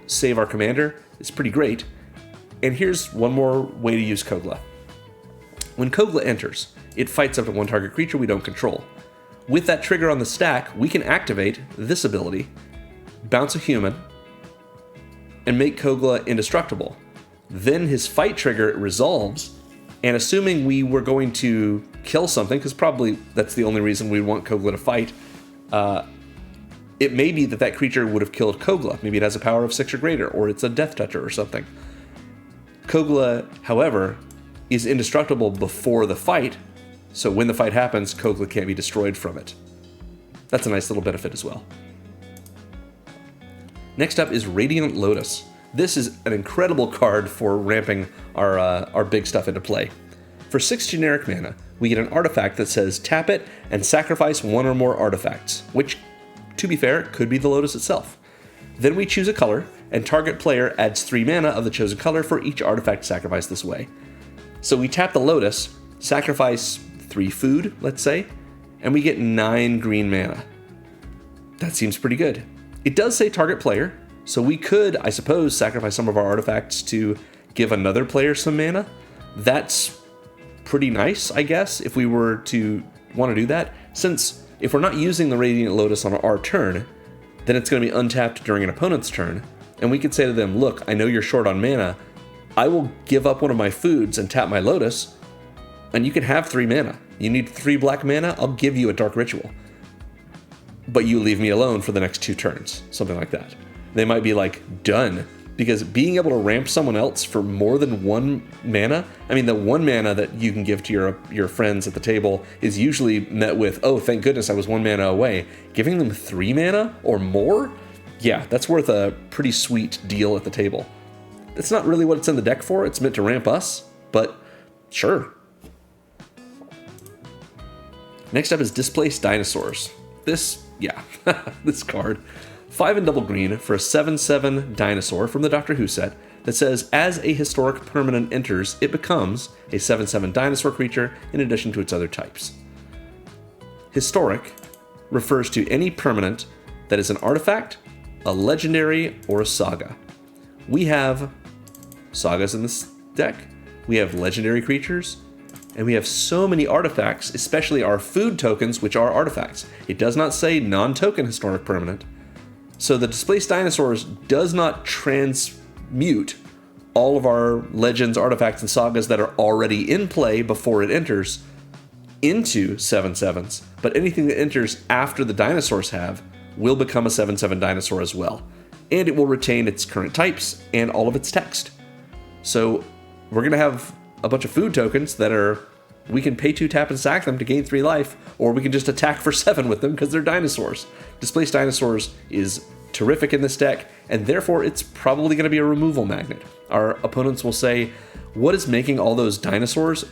save our commander is pretty great. And here's one more way to use Kogla. When Kogla enters, it fights up to 1 target creature we don't control. With that trigger on the stack, we can activate this ability, bounce a human, and make Kogla indestructible. Then his fight trigger resolves, and assuming we were going to kill something, because probably that's the only reason we want Kogla to fight, it may be that that creature would have killed Kogla. Maybe it has a power of 6 or greater, or it's a Death Toucher or something. Kogla, however, is indestructible before the fight, so when the fight happens, Kogla can't be destroyed from it. That's a nice little benefit as well. Next up is Radiant Lotus. This is an incredible card for ramping our big stuff into play. For 6 generic mana, we get an artifact that says tap it and sacrifice 1 or more artifacts, which, to be fair, could be the Lotus itself. Then we choose a color, and target player adds 3 mana of the chosen color for each artifact sacrificed this way. So we tap the Lotus, sacrifice 3 food, let's say, and we get 9 green mana. That seems pretty good. It does say target player, so we could, I suppose, sacrifice some of our artifacts to give another player some mana. That's pretty nice, I guess, if we were to want to do that, since if we're not using the Radiant Lotus on our turn, then it's going to be untapped during an opponent's turn, and we could say to them, look, I know you're short on mana, I will give up one of my foods and tap my Lotus, and you can have 3 mana. You need 3 black mana, I'll give you a Dark Ritual. But you leave me alone for the next 2 turns, something like that. They might be like, done. because being able to ramp someone else for more than 1 mana, I mean, the 1 mana that you can give to your friends at the table is usually met with, oh, thank goodness I was 1 mana away. Giving them 3 mana or more? Yeah, that's worth a pretty sweet deal at the table. That's not really what it's in the deck for. It's meant to ramp us, but sure. Next up is Displaced Dinosaurs. This card. 5 and double green for a 7/7 dinosaur from the Doctor Who set that says, as a historic permanent enters, it becomes a 7/7 dinosaur creature in addition to its other types. Historic refers to any permanent that is an artifact, a legendary, or a saga. We have sagas in this deck, we have legendary creatures, and we have so many artifacts, especially our food tokens, which are artifacts. It does not say non-token historic permanent. So the Displaced Dinosaurs does not transmute all of our legends, artifacts, and sagas that are already in play before it enters into 7/7s, but anything that enters after the dinosaurs have will become a 7/7 dinosaur as well. And it will retain its current types and all of its text. So we're going to have a bunch of food tokens that are, we can pay 2 tap and sack them to gain 3 life, or we can just attack for 7 with them because they're dinosaurs. Displaced Dinosaurs is terrific in this deck, and therefore it's probably going to be a removal magnet. Our opponents will say, what is making all those dinosaurs?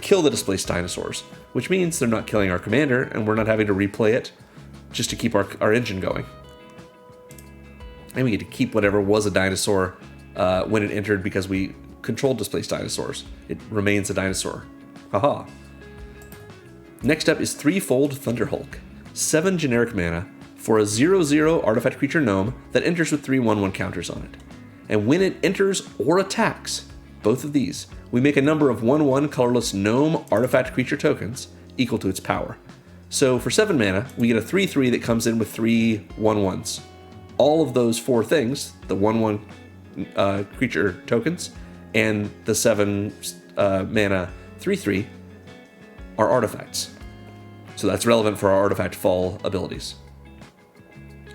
Kill the Displaced Dinosaurs, which means they're not killing our commander, and we're not having to replay it just to keep our engine going. And we get to keep whatever was a dinosaur when it entered because we controlled Displaced Dinosaurs. It remains a dinosaur. Haha. Next up is Threefold Thunderhulk. 7 generic mana for a 0/0 artifact creature gnome that enters with 3/1/1 counters on it. And when it enters or attacks, both of these, we make a number of 1/1 colorless gnome artifact creature tokens equal to its power. So for 7 mana, we get a 3/3 that comes in with 3 1/1s. All of those 4 things, the 1/1 creature tokens, and the 7 mana 3/3, are artifacts. So that's relevant for our artifact fall abilities.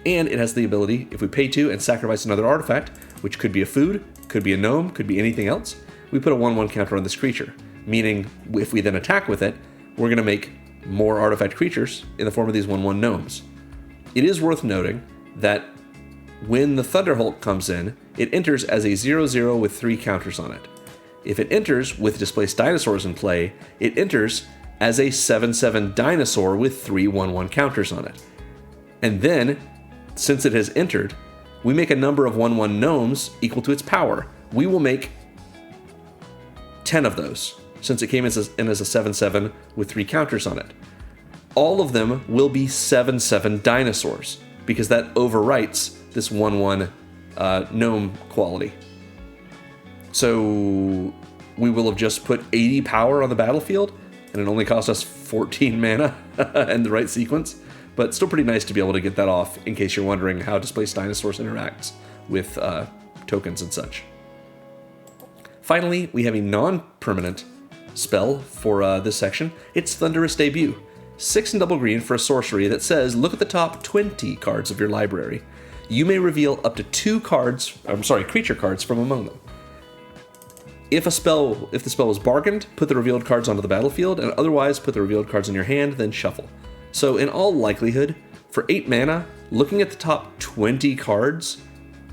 And it has the ability, if we pay 2 and sacrifice another artifact, which could be a food, could be a gnome, could be anything else, we put a 1/1 counter on this creature. Meaning, if we then attack with it, we're going to make more artifact creatures in the form of these 1/1 gnomes. It is worth noting that when the Thunderhulk comes in, it enters as a 0/0 with 3 counters on it. If it enters with Displaced Dinosaurs in play, it enters as a 7/7 dinosaur with 3 1/1 counters on it. And then, since it has entered, we make a number of 1/1 gnomes equal to its power. We will make 10 of those, since it came in as a 7/7 with 3 counters on it. All of them will be 7/7 dinosaurs, because that overwrites this 1/1 gnome quality. So we will have just put 80 power on the battlefield, and it only cost us 14 mana in the right sequence. But still pretty nice to be able to get that off, in case you're wondering how Displaced Dinosaurs interacts with tokens and such. Finally, we have a non-permanent spell for this section. It's Thunderous Debut. 6 and double green for a sorcery that says, look at the top 20 cards of your library. You may reveal up to 2 creature cards from among them. If the spell was bargained, put the revealed cards onto the battlefield, and otherwise put the revealed cards in your hand, then shuffle. So in all likelihood, for 8 mana, looking at the top 20 cards,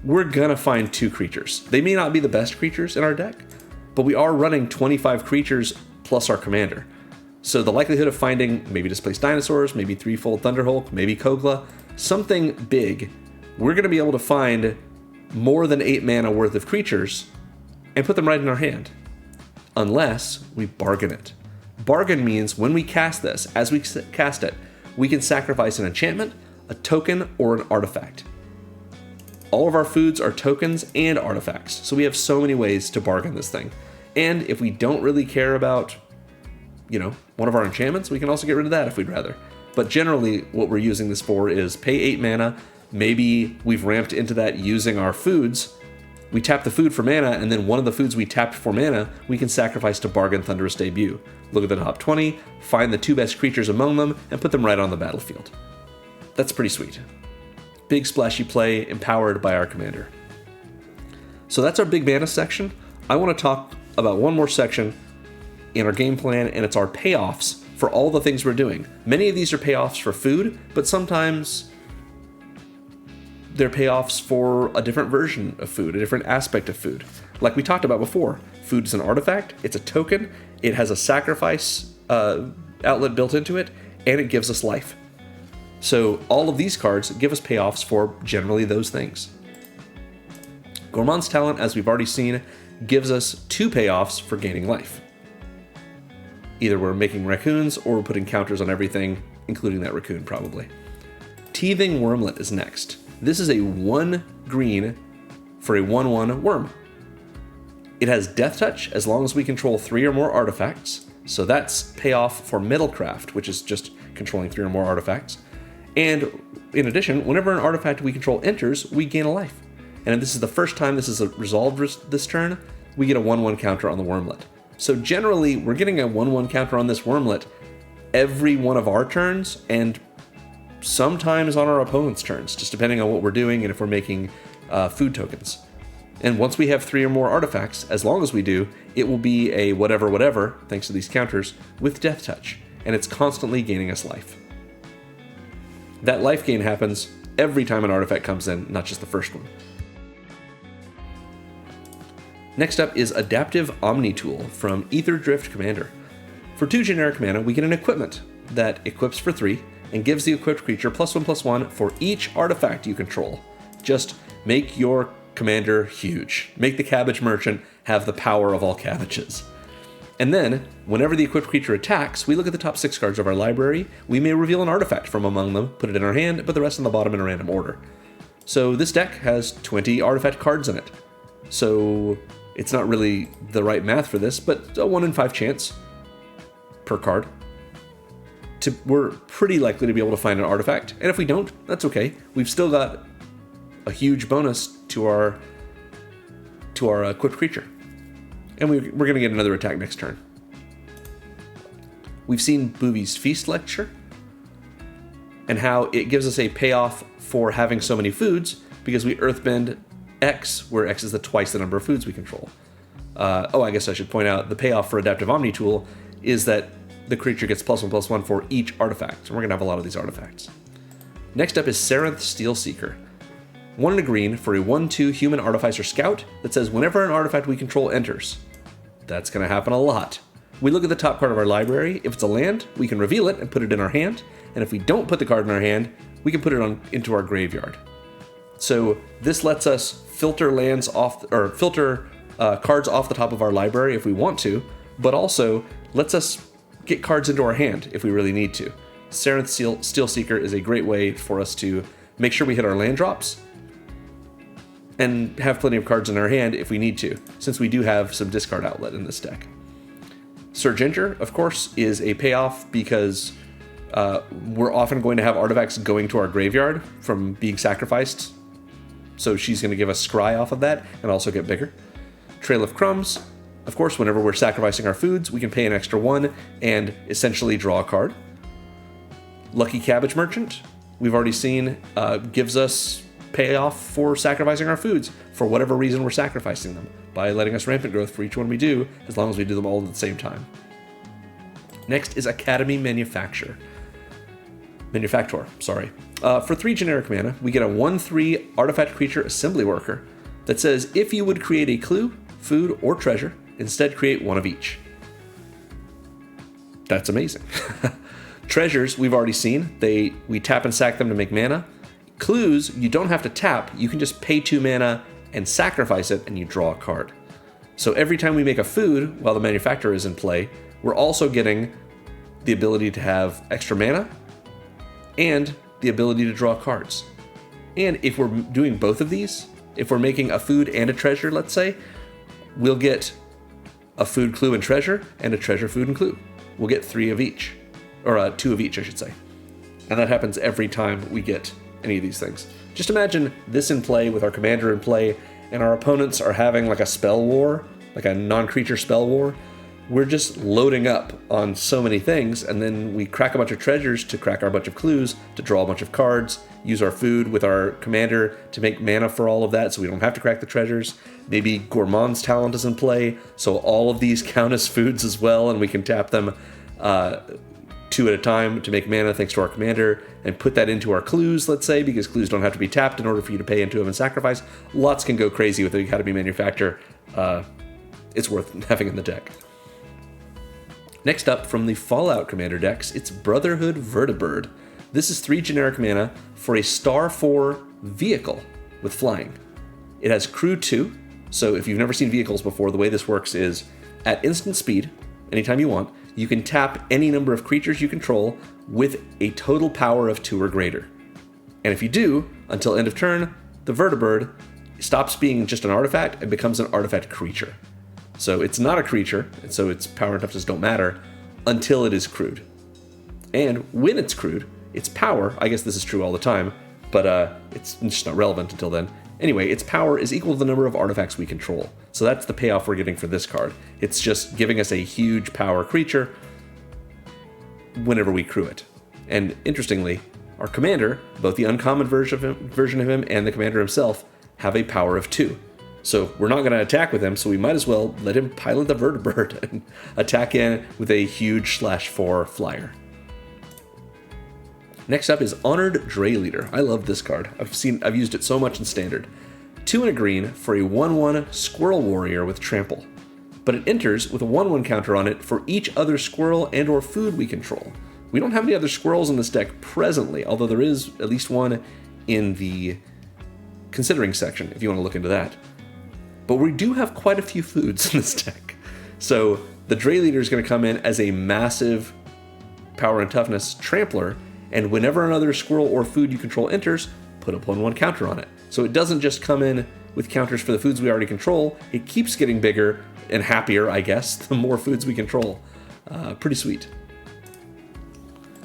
we're gonna find 2 creatures. They may not be the best creatures in our deck, but we are running 25 creatures plus our commander. So the likelihood of finding maybe Displaced Dinosaurs, maybe Threefold Thunderhulk, maybe Kogla, something big, we're gonna be able to find more than 8 mana worth of creatures and put them right in our hand. Unless we bargain it. Bargain means when we cast this, as we cast it, we can sacrifice an enchantment, a token, or an artifact. All of our foods are tokens and artifacts, so we have so many ways to bargain this thing. And if we don't really care about, one of our enchantments, we can also get rid of that if we'd rather. But generally, what we're using this for is pay 8 mana, maybe we've ramped into that using our foods, we tap the food for mana, and then one of the foods we tapped for mana, we can sacrifice to bargain Thunderous Debut. Look at the top 20, find the 2 best creatures among them, and put them right on the battlefield. That's pretty sweet. Big splashy play, empowered by our commander. So that's our big mana section. I want to talk about one more section in our game plan, and it's our payoffs for all the things we're doing. Many of these are payoffs for food, but sometimes they're payoffs for a different version of food, a different aspect of food. Like we talked about before, food is an artifact, it's a token, it has a sacrifice outlet built into it, and it gives us life. So all of these cards give us payoffs for generally those things. Gourmand's Talent, as we've already seen, gives us 2 payoffs for gaining life. Either we're making raccoons or we're putting counters on everything, including that raccoon probably. Teething Wormlet is next. This is a 1 green for a 1/1 worm. It has Death Touch as long as we control 3 or more artifacts. So that's payoff for Metalcraft, which is just controlling 3 or more artifacts. And in addition, whenever an artifact we control enters, we gain a life. And if this is the first time this is resolved this turn, we get a 1/1 counter on the Wormlet. So generally, we're getting a 1/1 counter on this Wormlet every one of our turns, and sometimes on our opponent's turns, just depending on what we're doing and if we're making food tokens. And once we have 3 or more artifacts, as long as we do, it will be a whatever, thanks to these counters, with Death Touch, and it's constantly gaining us life. That life gain happens every time an artifact comes in, not just the first one. Next up is Adaptive Omni Tool from Ether Drift Commander. For 2 generic mana, we get an equipment that equips for 3 and gives the equipped creature +1/+1 for each artifact you control. Just make your commander huge. Make the Cabbage Merchant have the power of all cabbages. And then, whenever the equipped creature attacks, we look at the top 6 cards of our library. We may reveal an artifact from among them, put it in our hand, put the rest on the bottom in a random order. So this deck has 20 artifact cards in it. So it's not really the right math for this, but a 1 in 5 chance per card. We're pretty likely to be able to find an artifact, and if we don't, that's okay. We've still got a huge bonus to our equipped creature. And we're going to get another attack next turn. We've seen Boovy's Feast Lecture, and how it gives us a payoff for having so many foods, because we earthbend X, where X is twice the number of foods we control. I guess I should point out, the payoff for Adaptive Omni Tool is that the creature gets +1/+1 for each artifact, and we're going to have a lot of these artifacts. Next up is Sarenth Steelseeker. 1 and a green for a 1/2 human artificer scout that says whenever an artifact we control enters. That's going to happen a lot. We look at the top card of our library. If it's a land, we can reveal it and put it in our hand, and if we don't put the card in our hand, we can put it into our graveyard. So this lets us filter lands off, or filter cards off the top of our library if we want to, but also lets us get cards into our hand if we really need to. Sarenth Steelseeker is a great way for us to make sure we hit our land drops and have plenty of cards in our hand if we need to, since we do have some discard outlet in this deck. Surgenter, of course, is a payoff because we're often going to have artifacts going to our graveyard from being sacrificed, so she's going to give us scry off of that and also get bigger. Trail of Crumbs, of course, whenever we're sacrificing our foods, we can pay an extra 1 and essentially draw a card. Lucky Cabbage Merchant, we've already seen, gives us payoff for sacrificing our foods for whatever reason we're sacrificing them, by letting us rampant growth for each one we do, as long as we do them all at the same time. Next is Academy Manufactor. For 3 generic mana, we get a 1/3 artifact creature assembly worker that says if you would create a clue, food, or treasure, instead create 1 of each. That's amazing. Treasures, we've already seen. We tap and sack them to make mana. Clues, you don't have to tap, you can just pay 2 mana and sacrifice it, and you draw a card. So every time we make a food while the manufacturer is in play, we're also getting the ability to have extra mana and the ability to draw cards. And if we're doing both of these, if we're making a food and a treasure, let's say, we'll get a food, clue, and treasure, and a treasure, food, and clue. We'll get 3 of each, or 2 of each, I should say. And that happens every time we get any of these things. Just imagine this in play with our commander in play, and our opponents are having like a spell war, like a non-creature spell war. we're just loading up on so many things, and then we crack a bunch of treasures to crack our bunch of clues, to draw a bunch of cards, use our food with our commander to make mana for all of that so we don't have to crack the treasures. Maybe Gourmand's talent is in play, so all of these count as foods as well, and we can tap them 2 at a time to make mana thanks to our commander, and put that into our clues, let's say, because clues don't have to be tapped in order for you to pay into them and sacrifice. Lots can go crazy with the Academy Manufacturer. It's worth having in the deck. Next up, from the Fallout Commander decks, it's Brotherhood Vertibird. This is 3 generic mana for a star 4 vehicle with flying. It has crew 2, so if you've never seen vehicles before, the way this works is, at instant speed, anytime you want, you can tap any number of creatures you control with a total power of 2 or greater. And if you do, until end of turn, the Vertibird stops being just an artifact and becomes an artifact creature. So it's not a creature, and so its power and toughness don't matter until it is crewed. And when it's crewed, its power, I guess this is true all the time, but it's just not relevant until then. Anyway, its power is equal to the number of artifacts we control. So that's the payoff we're getting for this card. It's just giving us a huge power creature whenever we crew it. And interestingly, our commander, both the uncommon version of him and the commander himself, have a power of 2. So we're not going to attack with him, so we might as well let him pilot the Vertibird and attack in with a huge /4 flyer. Next up is Honored Dray Leader. I love this card. I've used it so much in Standard. 2 and a green for a 1/1 Squirrel Warrior with Trample. But it enters with a 1/1 counter on it for each other squirrel and or food we control. We don't have any other squirrels in this deck presently, although there is at least one in the considering section, if you want to look into that. But we do have quite a few foods in this deck. So the Dray Leader is going to come in as a massive power and toughness trampler, and whenever another squirrel or food you control enters, put a 1/1 counter on it. So it doesn't just come in with counters for the foods we already control, it keeps getting bigger and happier, I guess, the more foods we control. Pretty sweet.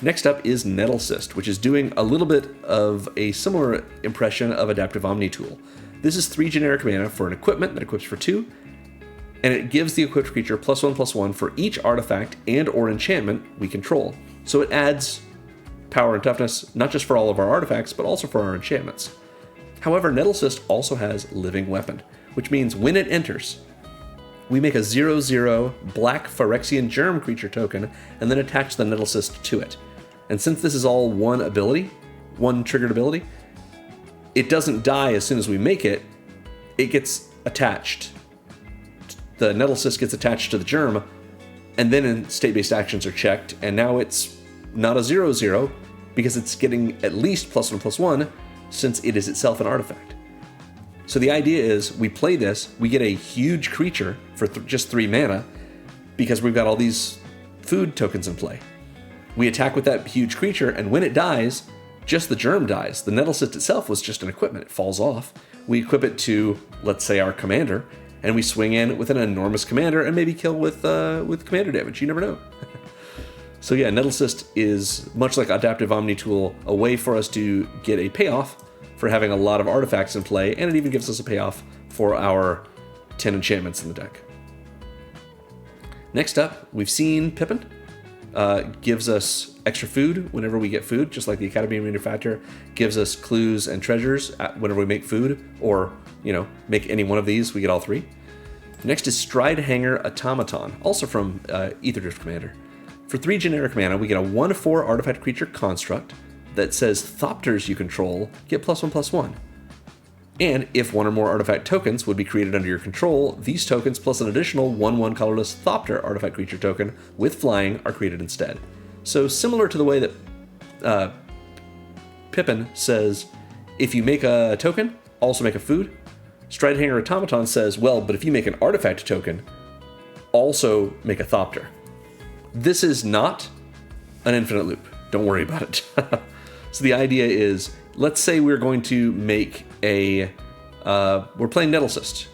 Next up is Nettlecyst, which is doing a little bit of a similar impression of Adaptive Omni Tool. This is 3 generic mana for an equipment that equips for 2, and it gives the equipped creature +1/+1 for each artifact and or enchantment we control. So it adds power and toughness, not just for all of our artifacts, but also for our enchantments. However, Nettlecyst also has Living Weapon, which means when it enters, we make a 0/0 black Phyrexian Germ creature token, and then attach the Nettlecyst to it. And since this is all one ability, one triggered ability, it doesn't die as soon as we make it, it gets attached. The Nettlecyst gets attached to the Germ, and then state-based actions are checked, and now it's not a 0/0, because it's getting at least +1/+1, since it is itself an artifact. So the idea is, we play this, we get a huge creature for just 3 mana, because we've got all these food tokens in play. We attack with that huge creature, and when it dies, just the Germ dies. The Nettlecyst itself was just an equipment, it falls off. We equip it to, let's say, our commander, and we swing in with an enormous commander and maybe kill with commander damage, you never know. So yeah, Nettlecyst is, much like Adaptive Omni Tool, a way for us to get a payoff for having a lot of artifacts in play, and it even gives us a payoff for our 10 enchantments in the deck. Next up, we've seen Pippin. Gives us extra food whenever we get food, just like the Academy Manufacturer gives us clues and treasures whenever we make food, or, make any one of these, we get all 3. Next is Stridehanger Automaton, also from Aetherdrift Commander. For 3 generic mana, we get a 1/4 artifact creature construct that says Thopters you control get +1/+1. And if 1 or more artifact tokens would be created under your control, these tokens plus an additional 1/1 colorless Thopter artifact creature token with flying are created instead. So similar to the way that Pippin says, if you make a token, also make a food, Stridehanger Automaton says, well, but if you make an artifact token, also make a Thopter. This is not an infinite loop. Don't worry about it. So the idea is, let's say we're going to make we're playing Nettlecyst.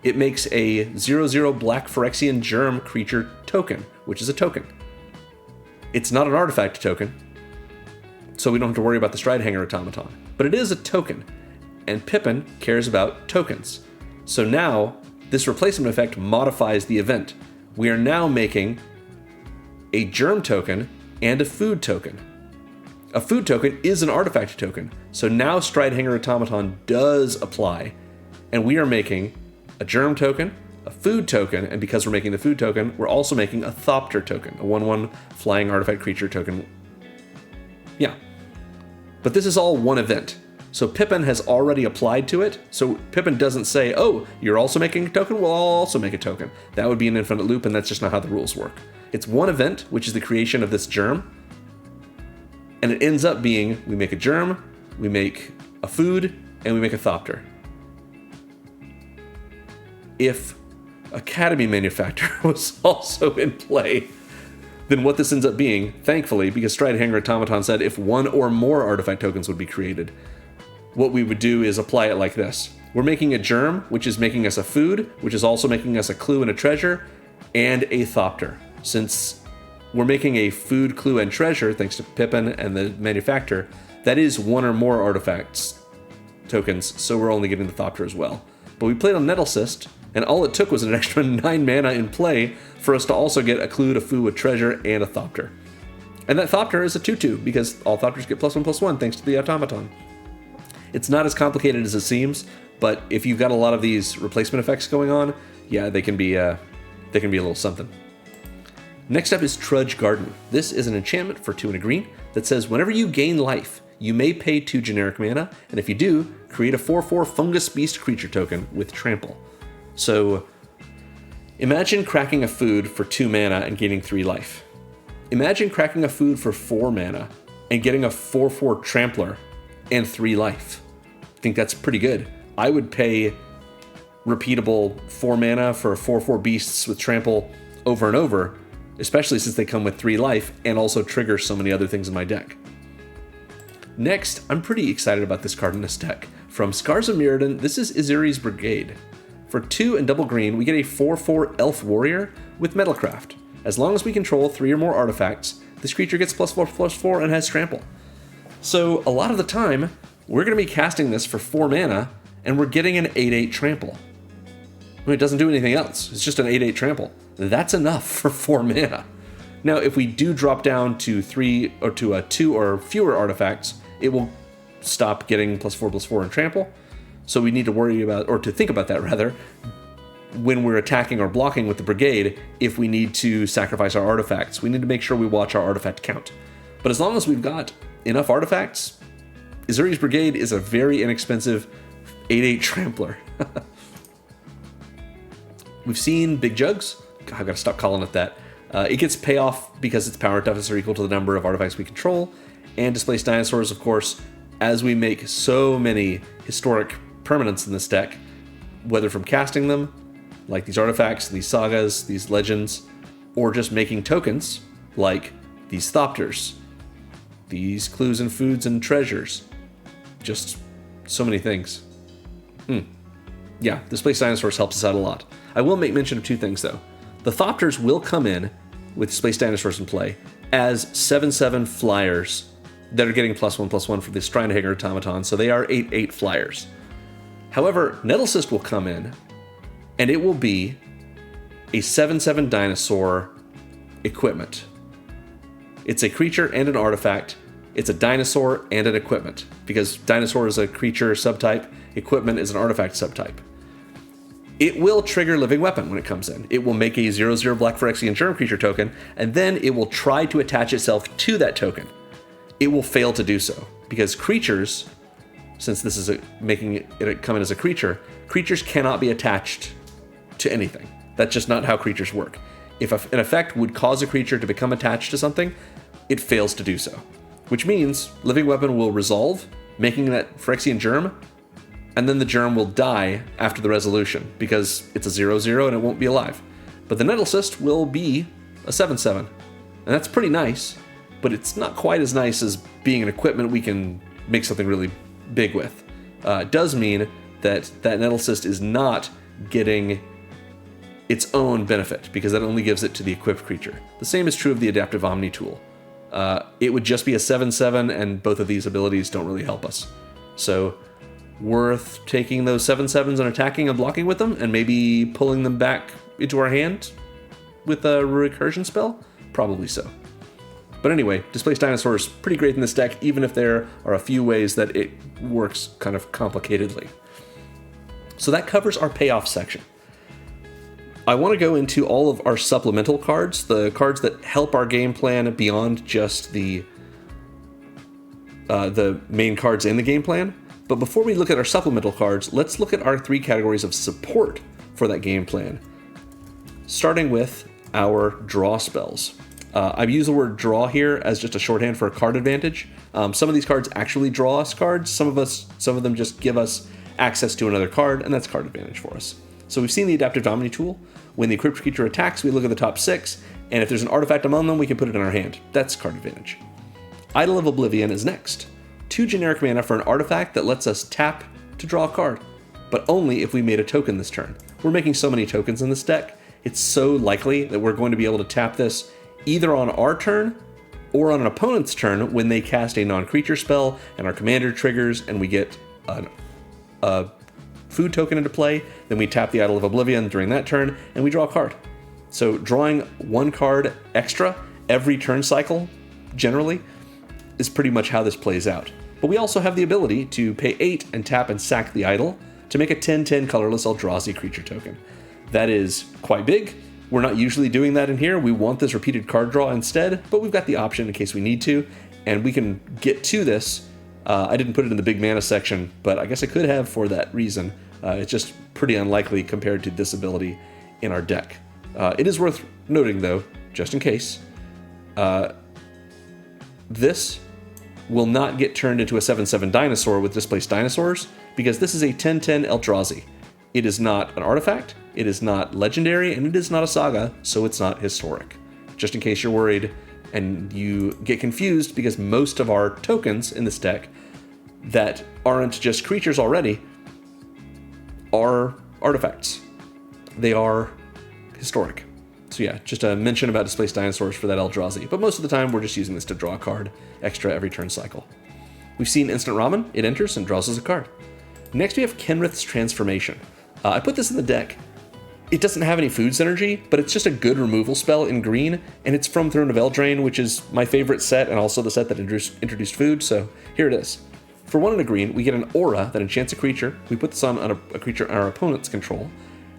It makes a 0/0 black Phyrexian Germ creature token, which is a token. It's not an artifact token, so we don't have to worry about the Stridehanger Automaton. But it is a token, and Pippin cares about tokens. So now, this replacement effect modifies the event. we are now making a germ token and a food token. A food token is an artifact token, so now Stride Hanger Automaton does apply, and we are making a germ token, a food token, and because we're making the food token, we're also making a Thopter token, a 1/1 flying artifact creature token. Yeah. But this is all one event. So Pippin has already applied to it, so Pippin doesn't say, oh, you're also making a token? Well, I'll also make a token. That would be an infinite loop, and that's just not how the rules work. It's one event, which is the creation of this germ, and it ends up being, we make a germ, we make a food, and we make a Thopter. If Academy Manufactor was also in play, then what this ends up being, thankfully, because Stride Hanger Automaton said if one or more artifact tokens would be created, what we would do is apply it like this. We're making a germ, which is making us a food, which is also making us a clue and a treasure, and a Thopter. Since we're making a food, clue, and treasure, thanks to Pippin and the manufacturer, that is one or more artifacts tokens, so we're only getting the Thopter as well. But we played on Nettlecyst, and all it took was an extra 9 mana in play for us to also get a clue, a foo, a treasure, and a Thopter. And that Thopter is a 2/2, because all Thopters get +1/+1 thanks to the automaton. It's not as complicated as it seems, but if you've got a lot of these replacement effects going on, yeah, they can be a little something. Next up is Trudge Garden. This is an enchantment for 2 and a green that says whenever you gain life, you may pay 2 generic mana, and if you do, create a 4/4 Fungus Beast creature token with Trample. So imagine cracking a food for 2 mana and gaining 3 life. Imagine cracking a food for 4 mana and getting a 4/4 Trampler and 3 life. I think that's pretty good. I would pay repeatable 4 mana for 4/4 beasts with Trample over and over, especially since they come with 3 life and also trigger so many other things in my deck. Next, I'm pretty excited about this card in this deck. From Scars of Mirrodin, this is Izuri's Brigade. For 2 and double green, we get a 4/4 Elf Warrior with Metalcraft. As long as we control 3 or more artifacts, this creature gets +4/+4 and has Trample. So a lot of the time, we're going to be casting this for 4 mana, and we're getting an 8/8 Trample. I mean, it doesn't do anything else. It's just an 8/8 Trample. That's enough for 4 mana. Now, if we do drop down to 3 or to 2 or fewer artifacts, it will stop getting +4/+4 and Trample. So we need to worry about, or to think about that rather, when we're attacking or blocking with the Brigade, if we need to sacrifice our artifacts. We need to make sure we watch our artifact count. But as long as we've got enough artifacts, Izuri's Brigade is a very inexpensive 8/8 Trampler. We've seen Big Jugs. God, I've got to stop calling it that. It gets payoff because its power and toughness are equal to the number of artifacts we control. And Displaced Dinosaurs, of course, as we make so many historic permanents in this deck, whether from casting them, like these artifacts, these sagas, these legends, or just making tokens, like these Thopters, these clues and foods and treasures. Just so many things. Yeah, Displaced Dinosaurs helps us out a lot. I will make mention of 2 things, though. The Thopters will come in with Displaced Dinosaurs in play as 7/7 flyers that are getting +1/+1 for the Stride Hanger Automaton, so they are 8/8 flyers. However, Nettlecyst will come in, and it will be a 7/7 dinosaur equipment. It's a creature and an artifact. It's a dinosaur and an equipment, because dinosaur is a creature subtype, equipment is an artifact subtype. It will trigger Living Weapon when it comes in. It will make a 0/0 Black Phyrexian Germ creature token, and then it will try to attach itself to that token. It will fail to do so, because creatures, since this is making it come in as a creature, creatures cannot be attached to anything. That's just not how creatures work. If an effect would cause a creature to become attached to something, it fails to do so. Which means Living Weapon will resolve, making that Phyrexian Germ, and then the germ will die after the resolution, because it's a 0/0 and it won't be alive. But the Nettlecyst will be a 7/7, and that's pretty nice, but it's not quite as nice as being an equipment we can make something really big with. It does mean that Nettlecyst is not getting its own benefit, because that only gives it to the equipped creature. The same is true of the Adaptive Omni tool. It would just be a 7/7, and both of these abilities don't really help us. So, worth taking those 7/7s and attacking and blocking with them, and maybe pulling them back into our hand? with a Recursion spell? Probably so. But anyway, Displaced Dinosaur is pretty great in this deck, even if there are a few ways that it works kind of complicatedly. So that covers our payoff section. I want to go into all of our supplemental cards, the cards that help our game plan beyond just the main cards in the game plan. But before we look at our supplemental cards, let's look at our 3 categories of support for that game plan. Starting with our draw spells. I've used the word draw here as just a shorthand for a card advantage. Some of these cards actually draw us cards. Some of them just give us access to another card, and that's card advantage for us. So we've seen the Adaptive Dominate tool. When the equipped creature attacks, we look at the top 6, and if there's an artifact among them, we can put it in our hand. That's card advantage. Idol of Oblivion is next. 2 generic mana for an artifact that lets us tap to draw a card, but only if we made a token this turn. We're making so many tokens in this deck, it's so likely that we're going to be able to tap this either on our turn or on an opponent's turn when they cast a non-creature spell and our commander triggers and we get a food token into play. Then we tap the Idol of Oblivion during that turn and we draw a card. So drawing 1 card extra every turn cycle, generally, is pretty much how this plays out. But we also have the ability to pay 8 and tap and sack the Idol to make a 10/10 colorless Eldrazi creature token. That is quite big. We're not usually doing that in here. We want this repeated card draw instead, but we've got the option in case we need to, and we can get to this. I didn't put it in the big mana section, but I guess I could have for that reason. It's just pretty unlikely compared to this ability in our deck. It is worth noting, though, just in case, this will not get turned into a 7/7 dinosaur with Displaced Dinosaurs, because this is a 10/10 Eldrazi. It is not an artifact, it is not legendary, and it is not a saga, so it's not historic. Just in case you're worried and you get confused, because most of our tokens in this deck that aren't just creatures already are artifacts. They are historic. So yeah, just a mention about Displaced Dinosaurs for that Eldrazi, but most of the time we're just using this to draw a card extra every turn cycle. We've seen Instant Ramen, it enters and draws us a card. Next we have Kenrith's Transformation. I put this in the deck. It doesn't have any food synergy, but it's just a good removal spell in green, and it's from Throne of Eldraine, which is my favorite set and also the set that introduced food, so here it is. For 1 and a green, we get an aura that enchants a creature. We put this on a creature our opponent's control.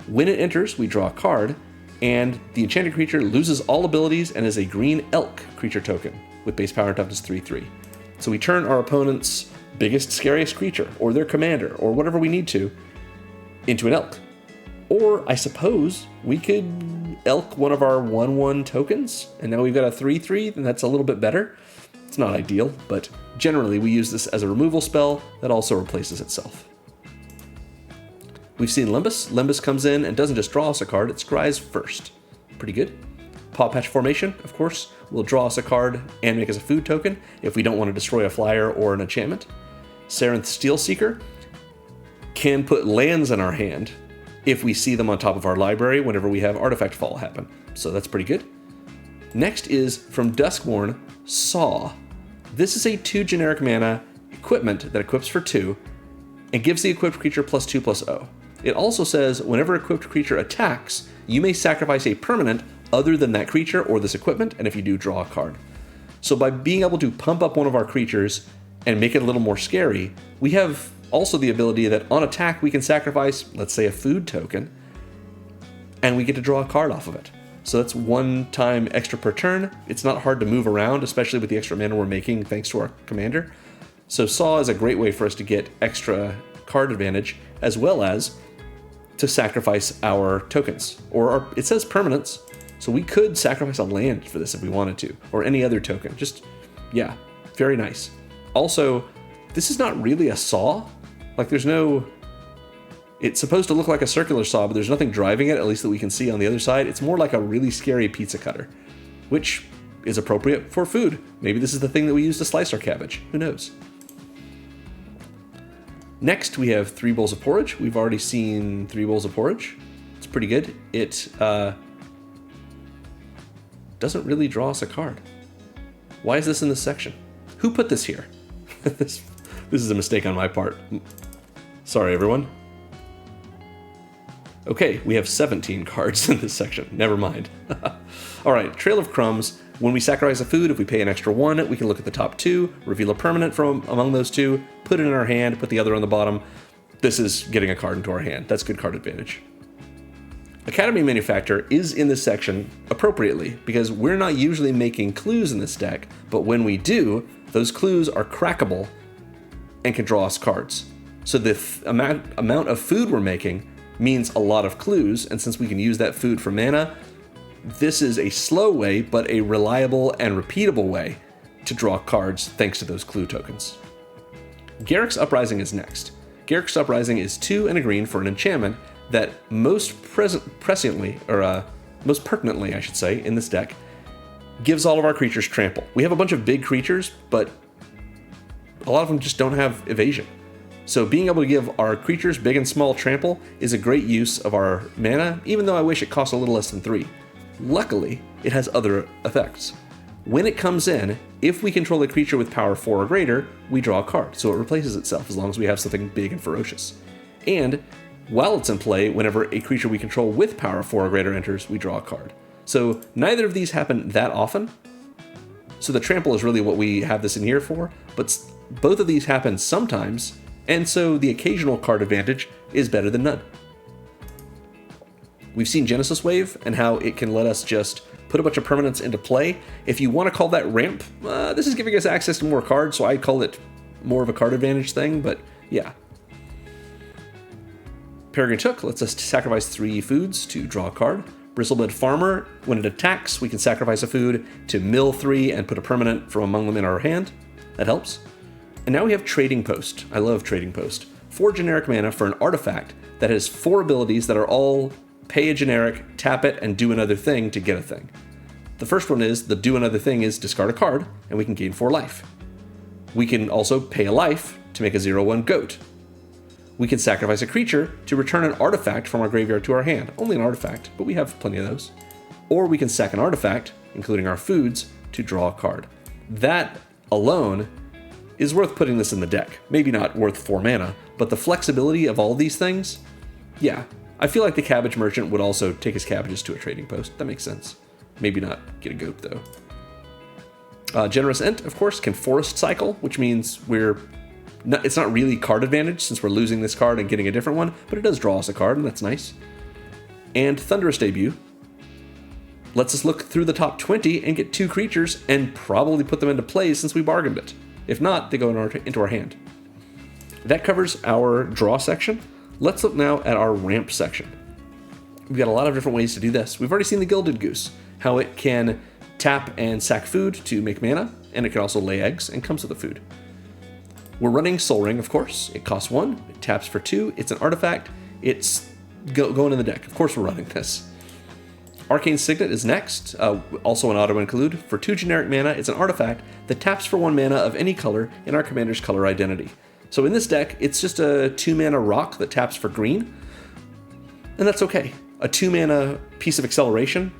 When it enters, we draw a card, and the enchanted creature loses all abilities and is a green elk creature token with base power and toughness 3/3. So we turn our opponent's biggest, scariest creature, or their commander, or whatever we need to, into an elk. Or, I suppose, we could elk one of our 1/1 tokens, and now we've got a 3/3, and that's a little bit better. It's not ideal, but generally we use this as a removal spell that also replaces itself. We've seen Limbus. Limbus comes in and doesn't just draw us a card, it scries first. Pretty good. Paw Patch Formation, of course, will draw us a card and make us a food token if we don't want to destroy a flyer or an enchantment. Sarenth Steelseeker can put lands in our hand if we see them on top of our library whenever we have Artifact Fall happen. So that's pretty good. Next is from Duskmourn, Saw. This is a 2 generic mana equipment that equips for 2 and gives the equipped creature +2/+0. It also says whenever equipped creature attacks, you may sacrifice a permanent other than that creature or this equipment, and if you do, draw a card. So by being able to pump up one of our creatures and make it a little more scary, we have also the ability that on attack we can sacrifice, let's say, a food token, and we get to draw a card off of it. So that's 1 time extra per turn. It's not hard to move around, especially with the extra mana we're making thanks to our commander. So Saw is a great way for us to get extra card advantage, as well as to sacrifice our tokens. It says permanents, so we could sacrifice a land for this if we wanted to, or any other token. Just, yeah, very nice. Also, this is not really a saw. Like, there's no... It's supposed to look like a circular saw, but there's nothing driving it, at least that we can see on the other side. It's more like a really scary pizza cutter, which is appropriate for food. Maybe this is the thing that we use to slice our cabbage. Who knows? Next, we have 3 Bowls of Porridge. We've already seen 3 Bowls of Porridge. It's pretty good. It doesn't really draw us a card. Why is this in this section? Who put this here? This is a mistake on my part. Sorry, everyone. Okay, we have 17 cards in this section. Never mind. All right, Trail of Crumbs. When we sacrifice a food, if we pay an extra 1, we can look at the top 2, reveal a permanent from among those 2, put it in our hand, put the other on the bottom. This is getting a card into our hand. That's good card advantage. Academy Manufacturer is in this section appropriately because we're not usually making clues in this deck, but when we do, those clues are crackable and can draw us cards. So the amount of food we're making means a lot of clues, and since we can use that food for mana, this is a slow way, but a reliable and repeatable way to draw cards thanks to those clue tokens. Garruk's Uprising is next. Garruk's Uprising is 2 and a green for an enchantment that most pertinently, I should say, in this deck, gives all of our creatures trample. We have a bunch of big creatures, but a lot of them just don't have evasion. So being able to give our creatures big and small trample is a great use of our mana, even though I wish it cost a little less than 3. Luckily, it has other effects. When it comes in, if we control a creature with power 4 or greater, we draw a card, so it replaces itself as long as we have something big and ferocious. And while it's in play, whenever a creature we control with power 4 or greater enters, we draw a card. So neither of these happen that often, so the trample is really what we have this in here for, but both of these happen sometimes, and so the occasional card advantage is better than none. We've seen Genesis Wave and how it can let us just put a bunch of permanents into play. If you want to call that ramp, this is giving us access to more cards, so I'd call it more of a card advantage thing, but yeah. Peregrine Took lets us sacrifice 3 foods to draw a card. Bristlebed Farmer, when it attacks, we can sacrifice a food to mill 3 and put a permanent from among them in our hand. That helps. And now we have Trading Post. I love Trading Post. 4 generic mana for an artifact that has 4 abilities that are all pay a generic, tap it, and do another thing to get a thing. The first one is the do another thing is discard a card, and we can gain 4 life. We can also pay a life to make a 0/1 goat. We can sacrifice a creature to return an artifact from our graveyard to our hand. Only an artifact, but we have plenty of those. Or we can sack an artifact, including our foods, to draw a card. That alone is worth putting this in the deck. Maybe not worth 4 mana, but the flexibility of all these things, yeah. I feel like the Cabbage Merchant would also take his cabbages to a trading post. That makes sense. Maybe not get a goat, though. Generous Ent, of course, can forest cycle, which means it's not really card advantage since we're losing this card and getting a different one, but it does draw us a card, and that's nice. And Thunderous Debut lets us look through the top 20 and get 2 creatures and probably put them into play since we bargained it. If not, they go into our hand. That covers our draw section. Let's look now at our ramp section. We've got a lot of different ways to do this. We've already seen the Gilded Goose, how it can tap and sack food to make mana, and it can also lay eggs and comes with the food. We're running Soul Ring, of course. It costs 1, it taps for 2, it's an artifact, it's going in the deck. Of course we're running this. Arcane Signet is next, also an auto include. For 2 generic mana, it's an artifact that taps for 1 mana of any color in our commander's color identity. So in this deck, it's just a 2 mana rock that taps for green, and that's okay. A 2 mana piece of acceleration,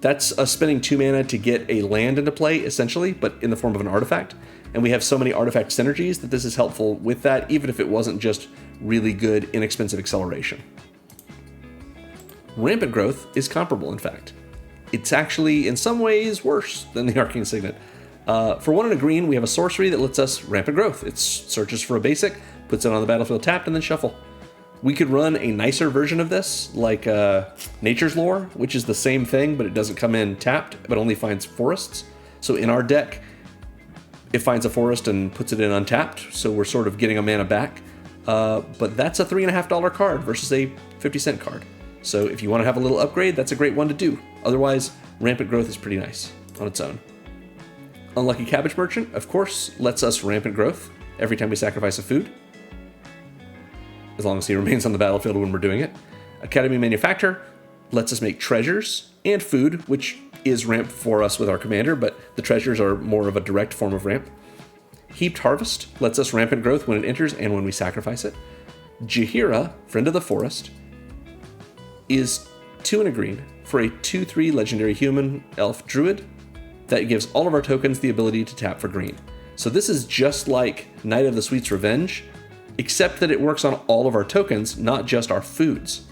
that's spending 2 mana to get a land into play, essentially, but in the form of an artifact. And we have so many artifact synergies that this is helpful with that, even if it wasn't just really good, inexpensive acceleration. Rampant Growth is comparable, in fact. It's actually, in some ways, worse than the Arcane Signet. For 1 and a green, we have a sorcery that lets us Rampant Growth. It searches for a basic, puts it on the battlefield tapped, and then shuffle. We could run a nicer version of this, like Nature's Lore, which is the same thing, but it doesn't come in tapped, but only finds forests. So in our deck, it finds a forest and puts it in untapped, so we're sort of getting a mana back. But that's a $3.50 card versus a 50-cent card. So if you want to have a little upgrade, that's a great one to do. Otherwise, Rampant Growth is pretty nice on its own. Unlucky Cabbage Merchant, of course, lets us Rampant Growth every time we sacrifice a food, as long as he remains on the battlefield when we're doing it. Academy Manufacturer lets us make treasures and food, which is ramp for us with our commander, but the treasures are more of a direct form of ramp. Heaped Harvest lets us Rampant Growth when it enters and when we sacrifice it. Jaheira, Friend of the Forest, is 2 and a green for a 2/3 legendary human elf druid that gives all of our tokens the ability to tap for green. So this is just like Knight of the Sweet's Revenge, except that it works on all of our tokens, not just our foods.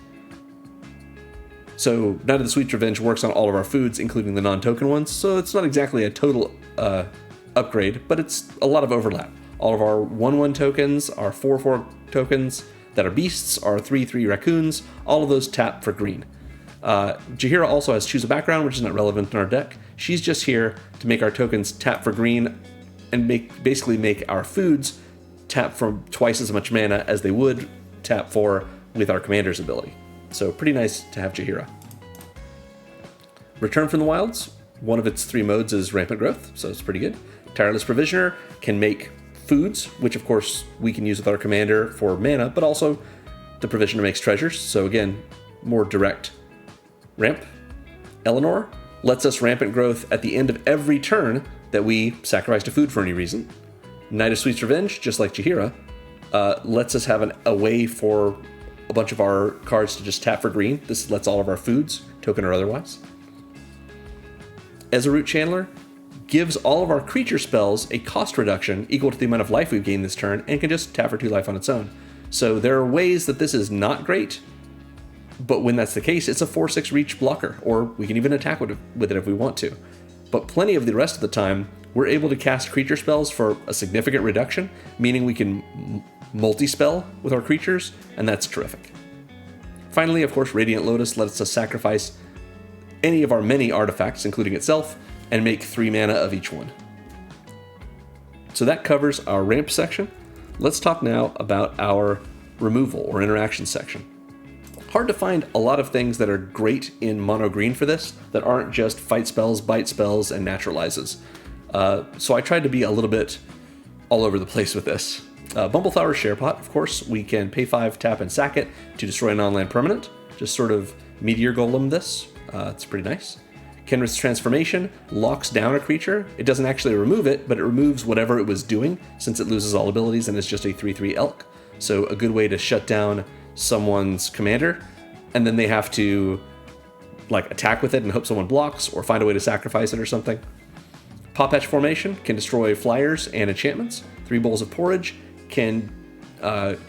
So Night of the Sweet's Revenge works on all of our foods, including the non-token ones, so it's not exactly a total upgrade, but it's a lot of overlap. All of our 1/1 tokens, our 4/4 tokens that are beasts, our 3/3 raccoons, all of those tap for green. Jaheira also has Choose a Background, which is not relevant in our deck. She's just here to make our tokens tap for green and basically make our foods tap for twice as much mana as they would tap for with our commander's ability. So pretty nice to have Jaheira. Return from the Wilds, one of its 3 modes is Rampant Growth, so it's pretty good. Tireless Provisioner can make foods, which of course we can use with our commander for mana, but also the Provisioner makes treasures, so again, more direct ramp. Eleanor lets us Rampant Growth at the end of every turn that we sacrificed a food for any reason. Night of Sweet's Revenge, just like Jaheira, lets us have a way for a bunch of our cards to just tap for green. This lets all of our foods, token or otherwise. Ezroot Channeler gives all of our creature spells a cost reduction equal to the amount of life we've gained this turn and can just tap for 2 life on its own. So there are ways that this is not great, but when that's the case, it's a 4/6 reach blocker, or we can even attack with it if we want to. But plenty of the rest of the time, we're able to cast creature spells for a significant reduction, meaning we can multi-spell with our creatures, and that's terrific. Finally, of course, Radiant Lotus lets us sacrifice any of our many artifacts, including itself, and make 3 mana of each one. So that covers our ramp section. Let's talk now about our removal or interaction section. Hard to find a lot of things that are great in mono green for this that aren't just fight spells, bite spells, and naturalizes. So I tried to be a little bit all over the place with this. Bumbleflower Sharepot, of course, we can pay 5, tap, and sack it to destroy a non-land permanent. Just sort of Meteor Golem this. It's pretty nice. Kenrith's Transformation locks down a creature. It doesn't actually remove it, but it removes whatever it was doing since it loses all abilities and is just a 3/3 elk. So a good way to shut down someone's commander, and then they have to like attack with it and hope someone blocks or find a way to sacrifice it or something. Pawpatch Formation can destroy flyers and enchantments. 3 Bowls of Porridge can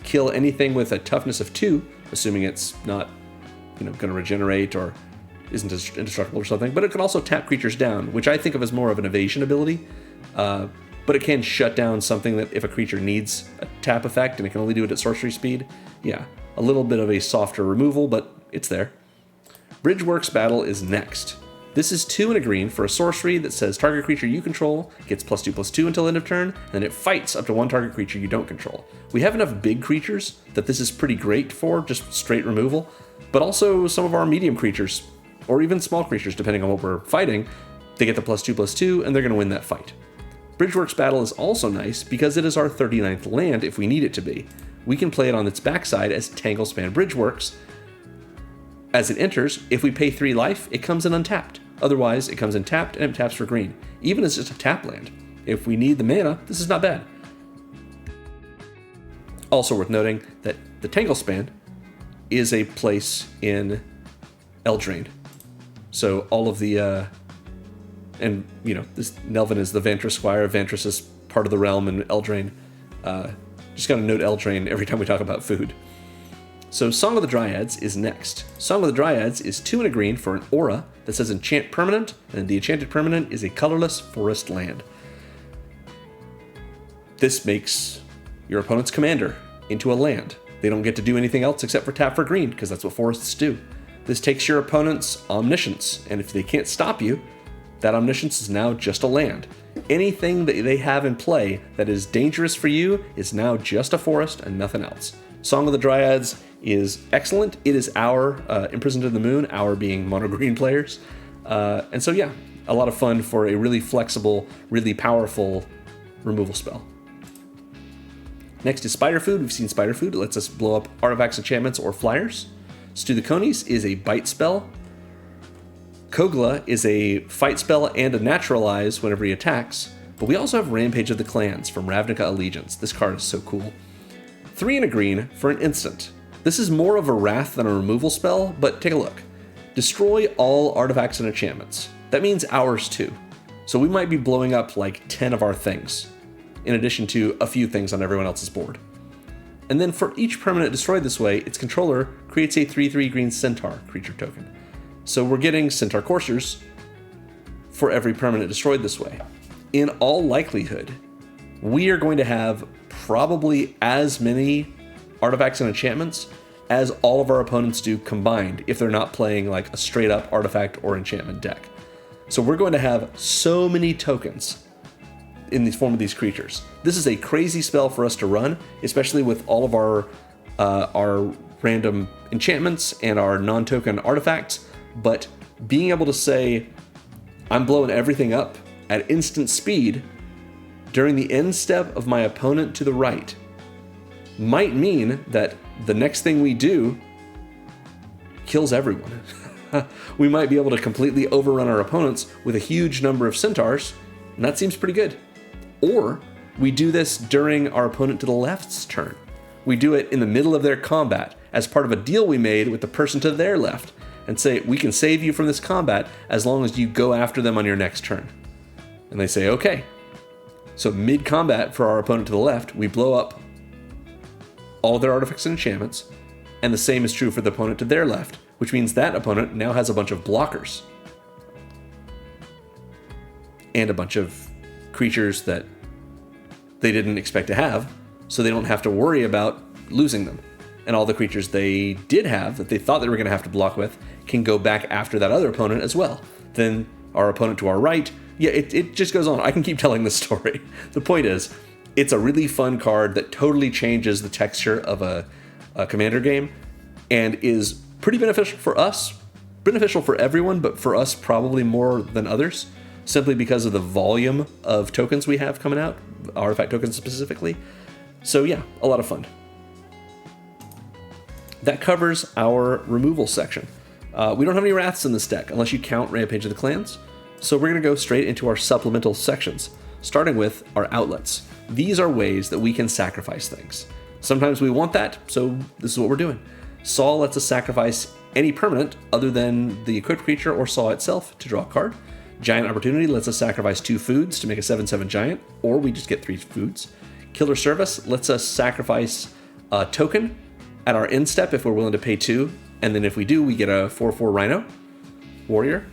kill anything with a toughness of 2, assuming it's not going to regenerate or isn't indestructible or something, but it can also tap creatures down, which I think of as more of an evasion ability, but it can shut down something that if a creature needs a tap effect and it can only do it at sorcery speed. Yeah, a little bit of a softer removal, but it's there. Bridgeworks Battle is next. This is 2 and a green for a sorcery that says target creature you control gets +2/+2 until end of turn, and then it fights up to 1 target creature you don't control. We have enough big creatures that this is pretty great for, just straight removal, but also some of our medium creatures, or even small creatures depending on what we're fighting, they get the +2/+2 and they're going to win that fight. Bridgeworks Battle is also nice because it is our 39th land if we need it to be. We can play it on its backside as Tanglespan Bridgeworks. As it enters, if we pay 3 life, it comes in untapped. Otherwise, it comes in tapped and it taps for green, even as just a tap land. If we need the mana, this is not bad. Also worth noting that the Tanglespan is a place in Eldraine. So all of the, and this Nelvin is the Vantress Squire. Vantress is part of the realm in Eldraine. Just gotta note Eldraine every time we talk about food. So Song of the Dryads is next. Song of the Dryads is 2 and a green for an aura that says enchant permanent, and the enchanted permanent is a colorless forest land. This makes your opponent's commander into a land. They don't get to do anything else except for tap for green, because that's what forests do. This takes your opponent's omniscience, and if they can't stop you, that omniscience is now just a land. Anything that they have in play that is dangerous for you is now just a forest and nothing else. Song of the Dryads is excellent. It is our Imprisoned in the Moon, our being mono green players. And so yeah, a lot of fun for a really flexible, really powerful removal spell. Next is Spider Food. We've seen Spider Food. It lets us blow up artifacts, enchantments, or flyers. Stew the Conies is a bite spell. Kogla is a fight spell and a naturalize whenever he attacks. But we also have Rampage of the Clans from Ravnica Allegiance. This card is so cool. 3 and a green for an instant. This is more of a wrath than a removal spell, but take a look. Destroy all artifacts and enchantments. That means ours too. So we might be blowing up like 10 of our things, in addition to a few things on everyone else's board. And then for each permanent destroyed this way, its controller creates a 3/3 green centaur creature token. So we're getting Centaur Coursers for every permanent destroyed this way. In all likelihood, we are going to have probably as many artifacts and enchantments as all of our opponents do combined if they're not playing like a straight up artifact or enchantment deck. So we're going to have so many tokens in the form of these creatures. This is a crazy spell for us to run, especially with all of our random enchantments and our non-token artifacts. But being able to say, I'm blowing everything up at instant speed during the end step of my opponent to the right might mean that the next thing we do kills everyone. We might be able to completely overrun our opponents with a huge number of centaurs, and that seems pretty good. Or we do this during our opponent to the left's turn. We do it in the middle of their combat as part of a deal we made with the person to their left and say, we can save you from this combat as long as you go after them on your next turn. And they say, okay. So mid-combat for our opponent to the left, we blow up all of their artifacts and enchantments, and the same is true for the opponent to their left, which means that opponent now has a bunch of blockers and a bunch of creatures that they didn't expect to have, so they don't have to worry about losing them. And all the creatures they did have that they thought they were going to have to block with can go back after that other opponent as well. Then our opponent to our right, it just goes on. I can keep telling this story. The point is, it's a really fun card that totally changes the texture of a commander game and is pretty beneficial for us, beneficial for everyone, but for us probably more than others, simply because of the volume of tokens we have coming out, artifact tokens specifically. So yeah, a lot of fun. That covers our removal section. We don't have any Wraths in this deck, unless you count Rampage of the Clans, so we're going to go straight into our supplemental sections, starting with our outlets. These are ways that we can sacrifice things. Sometimes we want that, so this is what we're doing. Saw lets us sacrifice any permanent other than the equipped creature or Saw itself to draw a card. Giant Opportunity lets us sacrifice 2 foods to make a 7/7 giant, or we just get 3 foods. Killer Service lets us sacrifice a token at our end step if we're willing to pay 2, and then if we do, we get a 4/4 Rhino Warrior.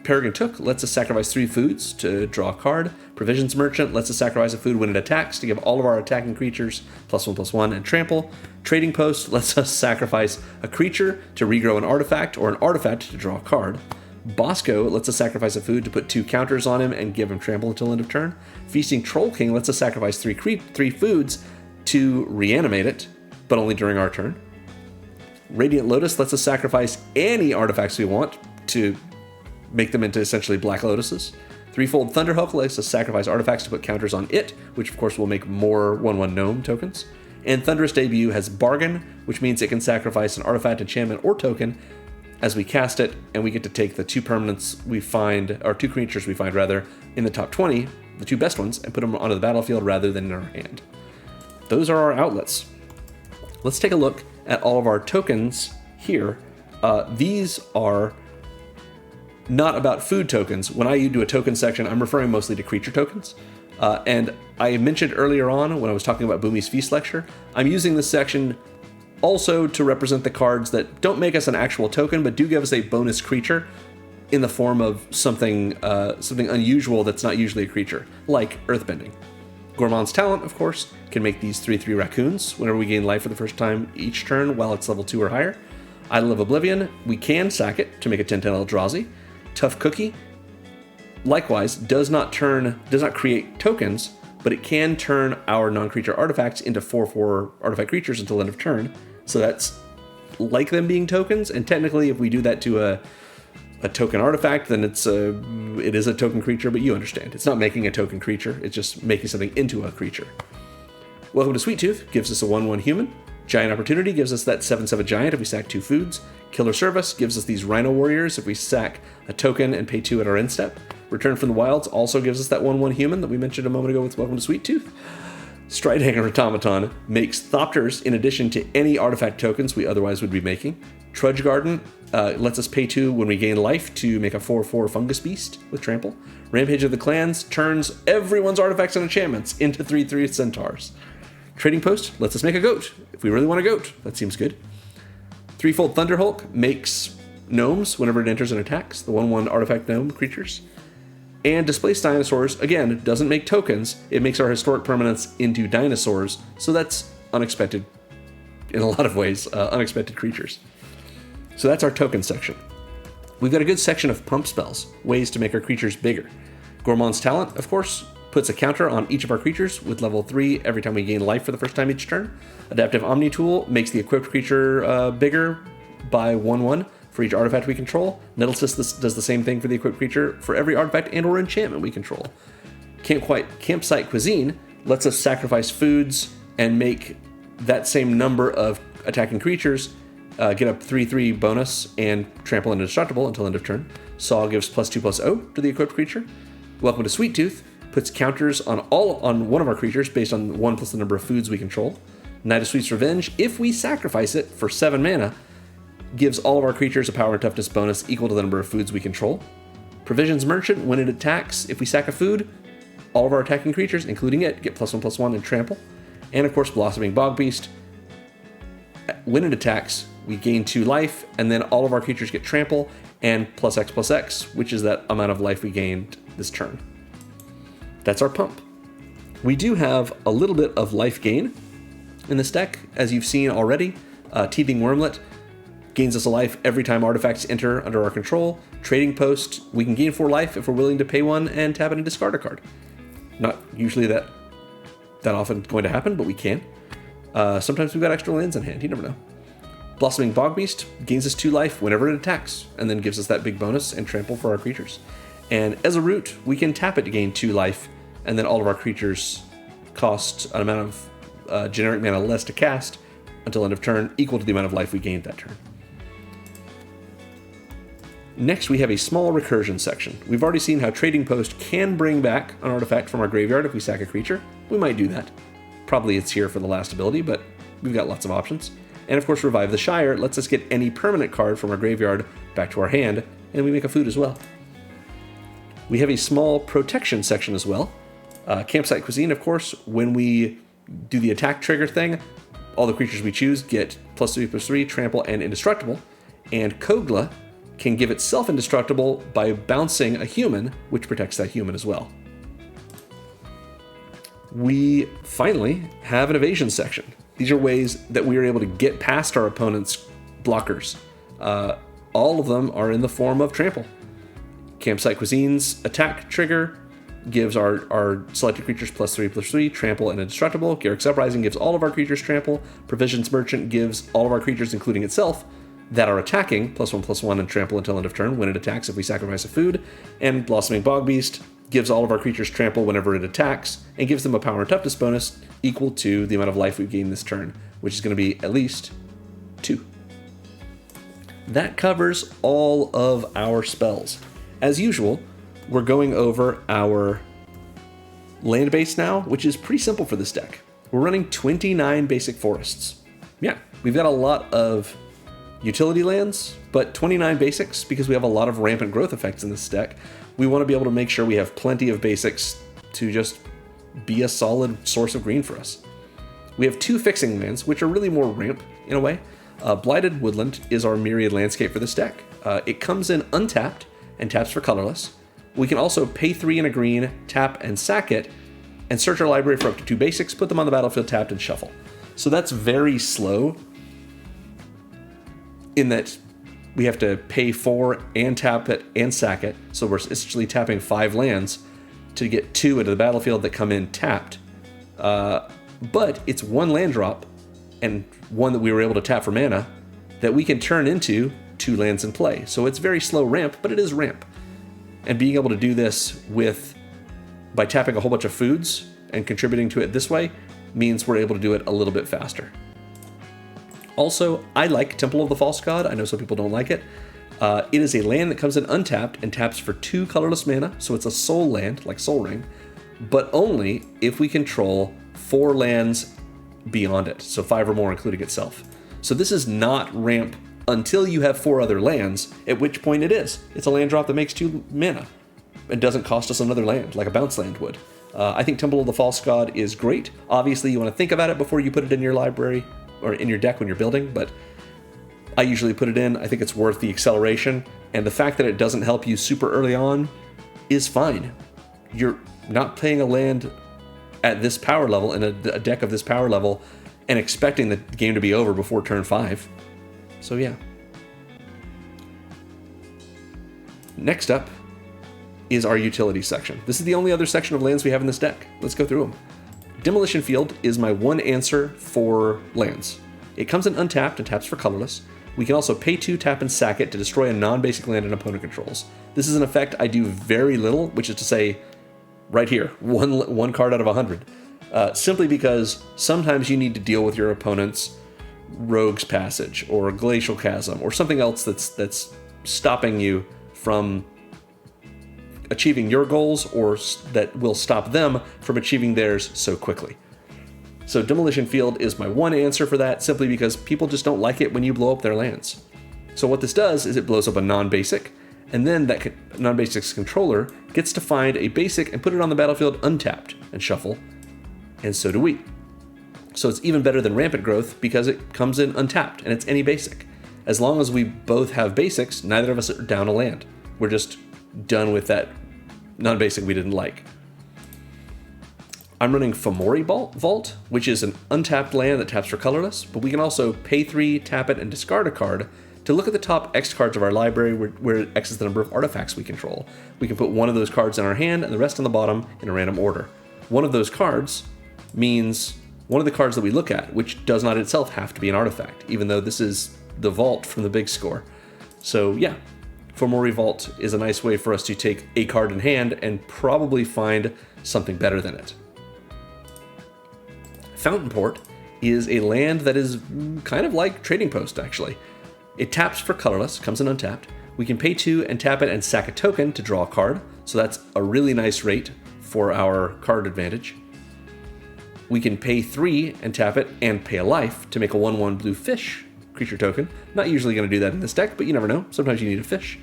Peregrine Took lets us sacrifice 3 foods to draw a card. Provisions Merchant lets us sacrifice a food when it attacks to give all of our attacking creatures +1/+1 and trample. Trading Post lets us sacrifice a creature to regrow an artifact or an artifact to draw a card. Bosco lets us sacrifice a food to put 2 counters on him and give him trample until end of turn. Feasting Troll King lets us sacrifice 3 foods to reanimate it, but only during our turn. Radiant Lotus lets us sacrifice any artifacts we want to make them into essentially Black Lotuses. Threefold Thunderhook lets us sacrifice artifacts to put counters on it, which of course will make more 1/1 Gnome tokens. And Thunderous Debut has Bargain, which means it can sacrifice an artifact, enchantment, or token as we cast it, and we get to take the 2 permanents we find, or 2 creatures we find rather, in the top 20, the 2 best ones, and put them onto the battlefield rather than in our hand. Those are our outlets. Let's take a look at all of our tokens here. These are not about food tokens. When I do a token section, I'm referring mostly to creature tokens. And I mentioned earlier on when I was talking about Boomy's Feast Lecture, I'm using this section also to represent the cards that don't make us an actual token, but do give us a bonus creature in the form of something unusual that's not usually a creature, like Earthbending. Gourmand's Talent, of course, can make these 3/3 raccoons whenever we gain life for the first time each turn while it's level 2 or higher. Idol of Oblivion, we can sack it to make a 10/10 Eldrazi. Tough Cookie, likewise, does not create tokens, but it can turn our non-creature artifacts into 4/4 artifact creatures until end of turn. So that's like them being tokens, and technically if we do that to a token artifact, then it is a token creature, but you understand. It's not making a token creature, it's just making something into a creature. Welcome to Sweet Tooth gives us a 1/1 human. Giant Opportunity gives us that 7/7 giant if we sack 2 foods. Killer Service gives us these Rhino Warriors if we sack a token and pay 2 at our end step. Return from the Wilds also gives us that 1/1 human that we mentioned a moment ago with Welcome to Sweet Tooth. Stridehanger Automaton makes Thopters in addition to any artifact tokens we otherwise would be making. Trudge Garden lets us pay 2 when we gain life to make a 4/4 Fungus Beast with Trample. Rampage of the Clans turns everyone's artifacts and enchantments into 3/3 Centaurs. Trading Post lets us make a goat if we really want a goat. That seems good. Threefold Thunderhulk makes gnomes whenever it enters and attacks, the 1/1 artifact gnome creatures. And Displaced Dinosaurs, again, doesn't make tokens, it makes our historic permanents into dinosaurs, so that's unexpected, in a lot of ways, unexpected creatures. So that's our token section. We've got a good section of pump spells, ways to make our creatures bigger. Gourmand's Talent, of course, puts a counter on each of our creatures with level 3 every time we gain life for the first time each turn. Adaptive Omni Tool makes the equipped creature bigger by 1/1 for each artifact we control. Nettlecyst does the same thing for the equipped creature for every artifact and or enchantment we control. Campsite Cuisine lets us sacrifice foods and make that same number of attacking creatures get a 3/3 bonus and trample indestructible until end of turn. Saw gives +2/+0 to the equipped creature. Welcome to Sweet Tooth puts counters on one of our creatures based on 1 plus the number of foods we control. Night of Sweet's Revenge, if we sacrifice it for 7 mana, gives all of our creatures a power and toughness bonus equal to the number of foods we control. Provisions Merchant, when it attacks, if we sack a food, all of our attacking creatures, including it, get +1/+1 and trample. And of course, Blossoming Bogbeast, when it attacks, we gain 2 life, and then all of our creatures get trample and +X/+X, which is that amount of life we gained this turn. That's our pump. We do have a little bit of life gain in this deck, as you've seen already. Teething Wormlet gains us a life every time artifacts enter under our control. Trading Post, we can gain 4 life if we're willing to pay 1 and tap it and discard a card. Not usually that often going to happen, but we can. Sometimes we've got extra lands in hand, you never know. Blossoming Bogbeast gains us 2 life whenever it attacks, and then gives us that big bonus and trample for our creatures. And as a root, we can tap it to gain 2 life, and then all of our creatures cost an amount of generic mana less to cast until end of turn, equal to the amount of life we gained that turn. Next, we have a small recursion section. We've already seen how Trading Post can bring back an artifact from our graveyard if we sack a creature. We might do that. Probably it's here for the last ability, but we've got lots of options. And of course, Revive the Shire lets us get any permanent card from our graveyard back to our hand, and we make a food as well. We have a small protection section as well. Campsite Cuisine, of course, when we do the attack trigger thing, all the creatures we choose get +3/+3, trample, and indestructible. And Kogla can give itself indestructible by bouncing a human, which protects that human as well. We finally have an evasion section. These are ways that we are able to get past our opponent's blockers. All of them are in the form of trample. Campsite Cuisine's attack trigger gives our selected creatures +3/+3, trample, and indestructible. Garrick's Uprising gives all of our creatures trample. Provisions Merchant gives all of our creatures, including itself, that are attacking +1/+1 and trample until end of turn when it attacks if we sacrifice a food. And Blossoming Bogbeast gives all of our creatures trample whenever it attacks, and gives them a power and toughness bonus equal to the amount of life we've gained this turn, which is going to be at least 2. That covers all of our spells. As usual, we're going over our land base now, which is pretty simple for this deck. We're running 29 basic forests. Yeah, we've got a lot of utility lands, but 29 basics because we have a lot of rampant growth effects in this deck. We want to be able to make sure we have plenty of basics to just be a solid source of green for us. We have 2 fixing lands, which are really more ramp in a way. Blighted Woodland is our myriad landscape for this deck. It comes in untapped and taps for colorless. We can also pay 3 and a green, tap and sack it, and search our library for up to 2 basics, put them on the battlefield tapped, and shuffle. So that's very slow in that we have to pay 4 and tap it and sack it. So we're essentially tapping 5 lands to get 2 into the battlefield that come in tapped. But it's 1 land drop and 1 that we were able to tap for mana that we can turn into 2 lands in play. So it's very slow ramp, but it is ramp. And being able to do this by tapping a whole bunch of foods and contributing to it this way means we're able to do it a little bit faster. Also, I like Temple of the False God. I know some people don't like it. It is a land that comes in untapped and taps for 2 colorless mana, so it's a soul land, like Soul Ring, but only if we control 4 lands beyond it, so 5 or more including itself. So this is not ramp until you have 4 other lands, at which point it is. It's a land drop that makes 2 mana. It doesn't cost us another land, like a bounce land would. I think Temple of the False God is great. Obviously, you want to think about it before you put it in your library, or in your deck when you're building, but I usually put it in. I think it's worth the acceleration, and the fact that it doesn't help you super early on is fine. You're not playing a land at this power level, in a deck of this power level, and expecting the game to be over before turn 5. So yeah. Next up is our utility section. This is the only other section of lands we have in this deck. Let's go through them. Demolition Field is my one answer for lands. It comes in untapped and taps for colorless. We can also pay 2, tap, and sack it to destroy a non-basic land an opponent controls. This is an effect I do very little, which is to say, right here, one card out of 100. Simply because sometimes you need to deal with your opponent's Rogue's Passage or Glacial Chasm or something else that's stopping you from achieving your goals, or that will stop them from achieving theirs so quickly. So Demolition Field is my one answer for that, simply because people just don't like it when you blow up their lands. So what this does is it blows up a non-basic, and then that non-basic's controller gets to find a basic and put it on the battlefield untapped and shuffle, and so do we. So it's even better than Rampant Growth because it comes in untapped and it's any basic. As long as we both have basics, neither of us are down a land. We're just done with that non-basic we didn't like. I'm running Fomori Vault, which is an untapped land that taps for colorless, but we can also pay 3, tap it, and discard a card to look at the top X cards of our library, where X is the number of artifacts we control. We can put one of those cards in our hand and the rest on the bottom in a random order. One of those cards means one of the cards that we look at, which does not itself have to be an artifact, even though this is the vault from the big score. So yeah, Fomori Vault is a nice way for us to take a card in hand and probably find something better than it. Fountain Port is a land that is kind of like Trading Post, actually. It taps for colorless, comes in untapped. We can pay 2 and tap it and sack a token to draw a card, so that's a really nice rate for our card advantage. We can pay 3 and tap it and pay a life to make a 1/1 blue fish creature token. Not usually going to do that in this deck, but you never know. Sometimes you need a fish.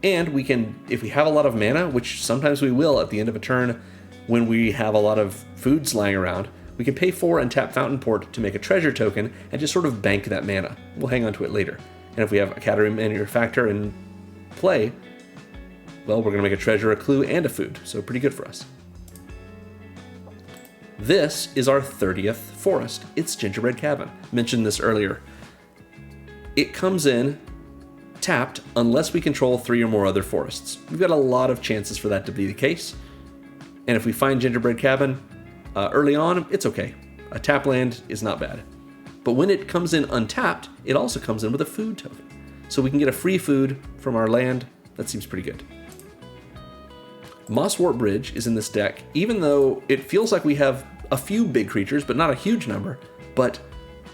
And we can, if we have a lot of mana, which sometimes we will at the end of a turn when we have a lot of foods lying around, we can pay 4 and tap Fountain Port to make a treasure token and just sort of bank that mana. We'll hang on to it later. And if we have a Cattery Manufactor in play, well, we're going to make a treasure, a clue, and a food. So pretty good for us. This is our 30th forest. It's Gingerbread Cabin. Mentioned this earlier. It comes in tapped unless we control 3 or more other forests. We've got a lot of chances for that to be the case. And if we find Gingerbread Cabin early on, it's okay. A tap land is not bad. But when it comes in untapped, it also comes in with a food token. So we can get a free food from our land. That seems pretty good. Mosswort Bridge is in this deck, even though it feels like we have a few big creatures, but not a huge number. But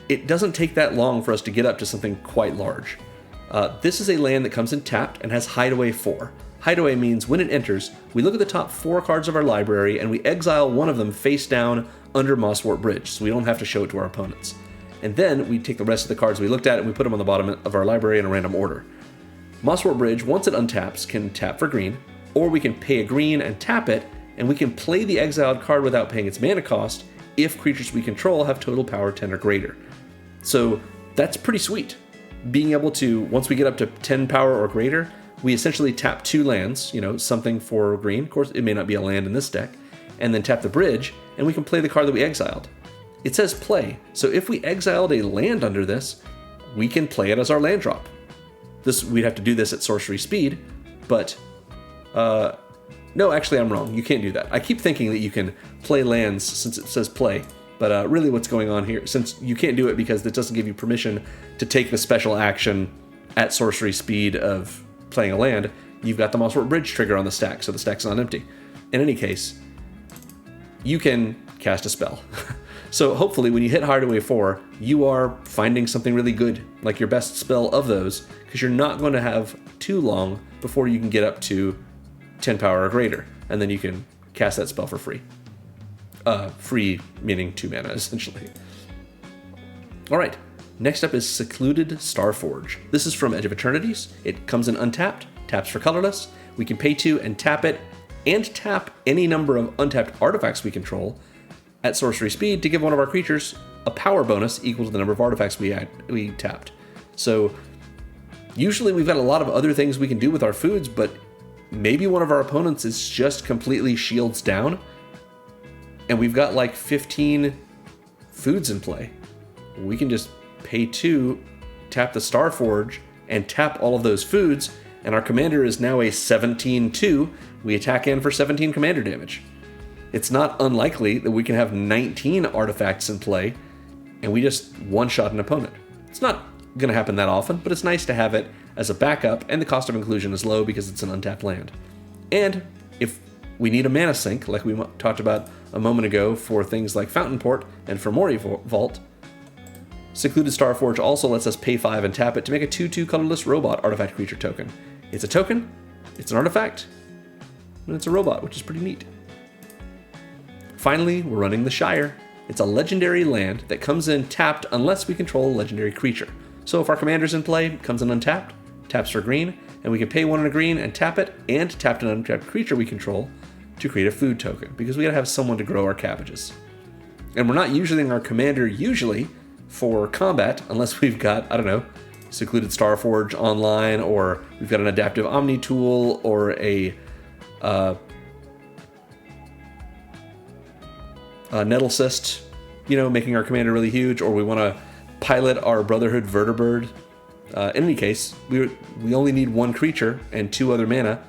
it doesn't take that long for us to get up to something quite large. This is a land that comes in tapped and has Hideaway 4. Hideaway means when it enters, we look at the top 4 cards of our library and we exile one of them face down under Mosswort Bridge, so we don't have to show it to our opponents. And then we take the rest of the cards we looked at and we put them on the bottom of our library in a random order. Mosswort Bridge, once it untaps, can tap for green, or we can pay a green and tap it, and we can play the exiled card without paying its mana cost if creatures we control have total power 10 or greater. So that's pretty sweet. Being able to, once we get up to 10 power or greater, we essentially tap 2 lands, something for green. Of course, it may not be a land in this deck. And then tap the bridge, and we can play the card that we exiled. It says play, so if we exiled a land under this, we can play it as our land drop. We'd have to do this at sorcery speed, but no, actually I'm wrong. You can't do that. I keep thinking that you can play lands since it says play, but really what's going on here, since you can't do it because it doesn't give you permission to take the special action at sorcery speed of playing a land, you've got the Mosswort Bridge trigger on the stack, so the stack's not empty. In any case, you can cast a spell. So hopefully when you hit Hideaway 4, you are finding something really good, like your best spell of those, because you're not going to have too long before you can get up to 10 power or greater, and then you can cast that spell for free. Free meaning 2 mana, essentially. Alright, next up is Secluded Starforge. This is from Edge of Eternities. It comes in untapped, taps for colorless. We can pay 2 and tap it, and tap any number of untapped artifacts we control at sorcery speed to give one of our creatures a power bonus equal to the number of artifacts we tapped. So usually we've got a lot of other things we can do with our foods, but maybe one of our opponents is just completely shields down, and we've got like 15 foods in play. We can just pay 2, tap the Starforge, and tap all of those foods, and our commander is now a 17-2. We attack in for 17 commander damage. It's not unlikely that we can have 19 artifacts in play, and we just one-shot an opponent. It's not going to happen that often, but it's nice to have it as a backup, and the cost of inclusion is low because it's an untapped land. And if we need a mana sink, like we talked about a moment ago for things like Fountain Port and for Mori Vault, Secluded Starforge also lets us pay 5 and tap it to make a 2/2 colorless robot artifact creature token. It's a token, it's an artifact, and it's a robot, which is pretty neat. Finally, we're running the Shire. It's a legendary land that comes in tapped unless we control a legendary creature. So if our commander's in play, it comes in untapped, taps for green, and we can pay 1 and a green and tap it, and tap an untapped creature we control to create a food token, because we gotta have someone to grow our cabbages. And we're not using our commander usually for combat, unless we've got, I don't know, Secluded Starforge online, or we've got an Adaptive Omni tool, or a Nettle Cyst, making our commander really huge, or we want to pilot our Brotherhood Vertibird. In any case, we only need 1 creature and 2 other mana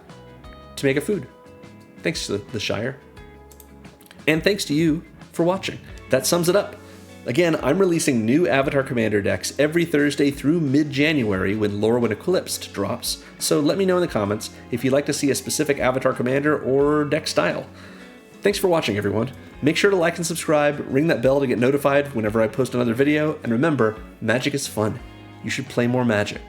to make a food. Thanks to the Shire. And thanks to you for watching. That sums it up. Again, I'm releasing new Avatar Commander decks every Thursday through mid-January when Lorwyn Eclipsed drops, so let me know in the comments if you'd like to see a specific Avatar Commander or deck style. Thanks for watching, everyone. Make sure to like and subscribe, ring that bell to get notified whenever I post another video, and remember, magic is fun. You should play more Magic.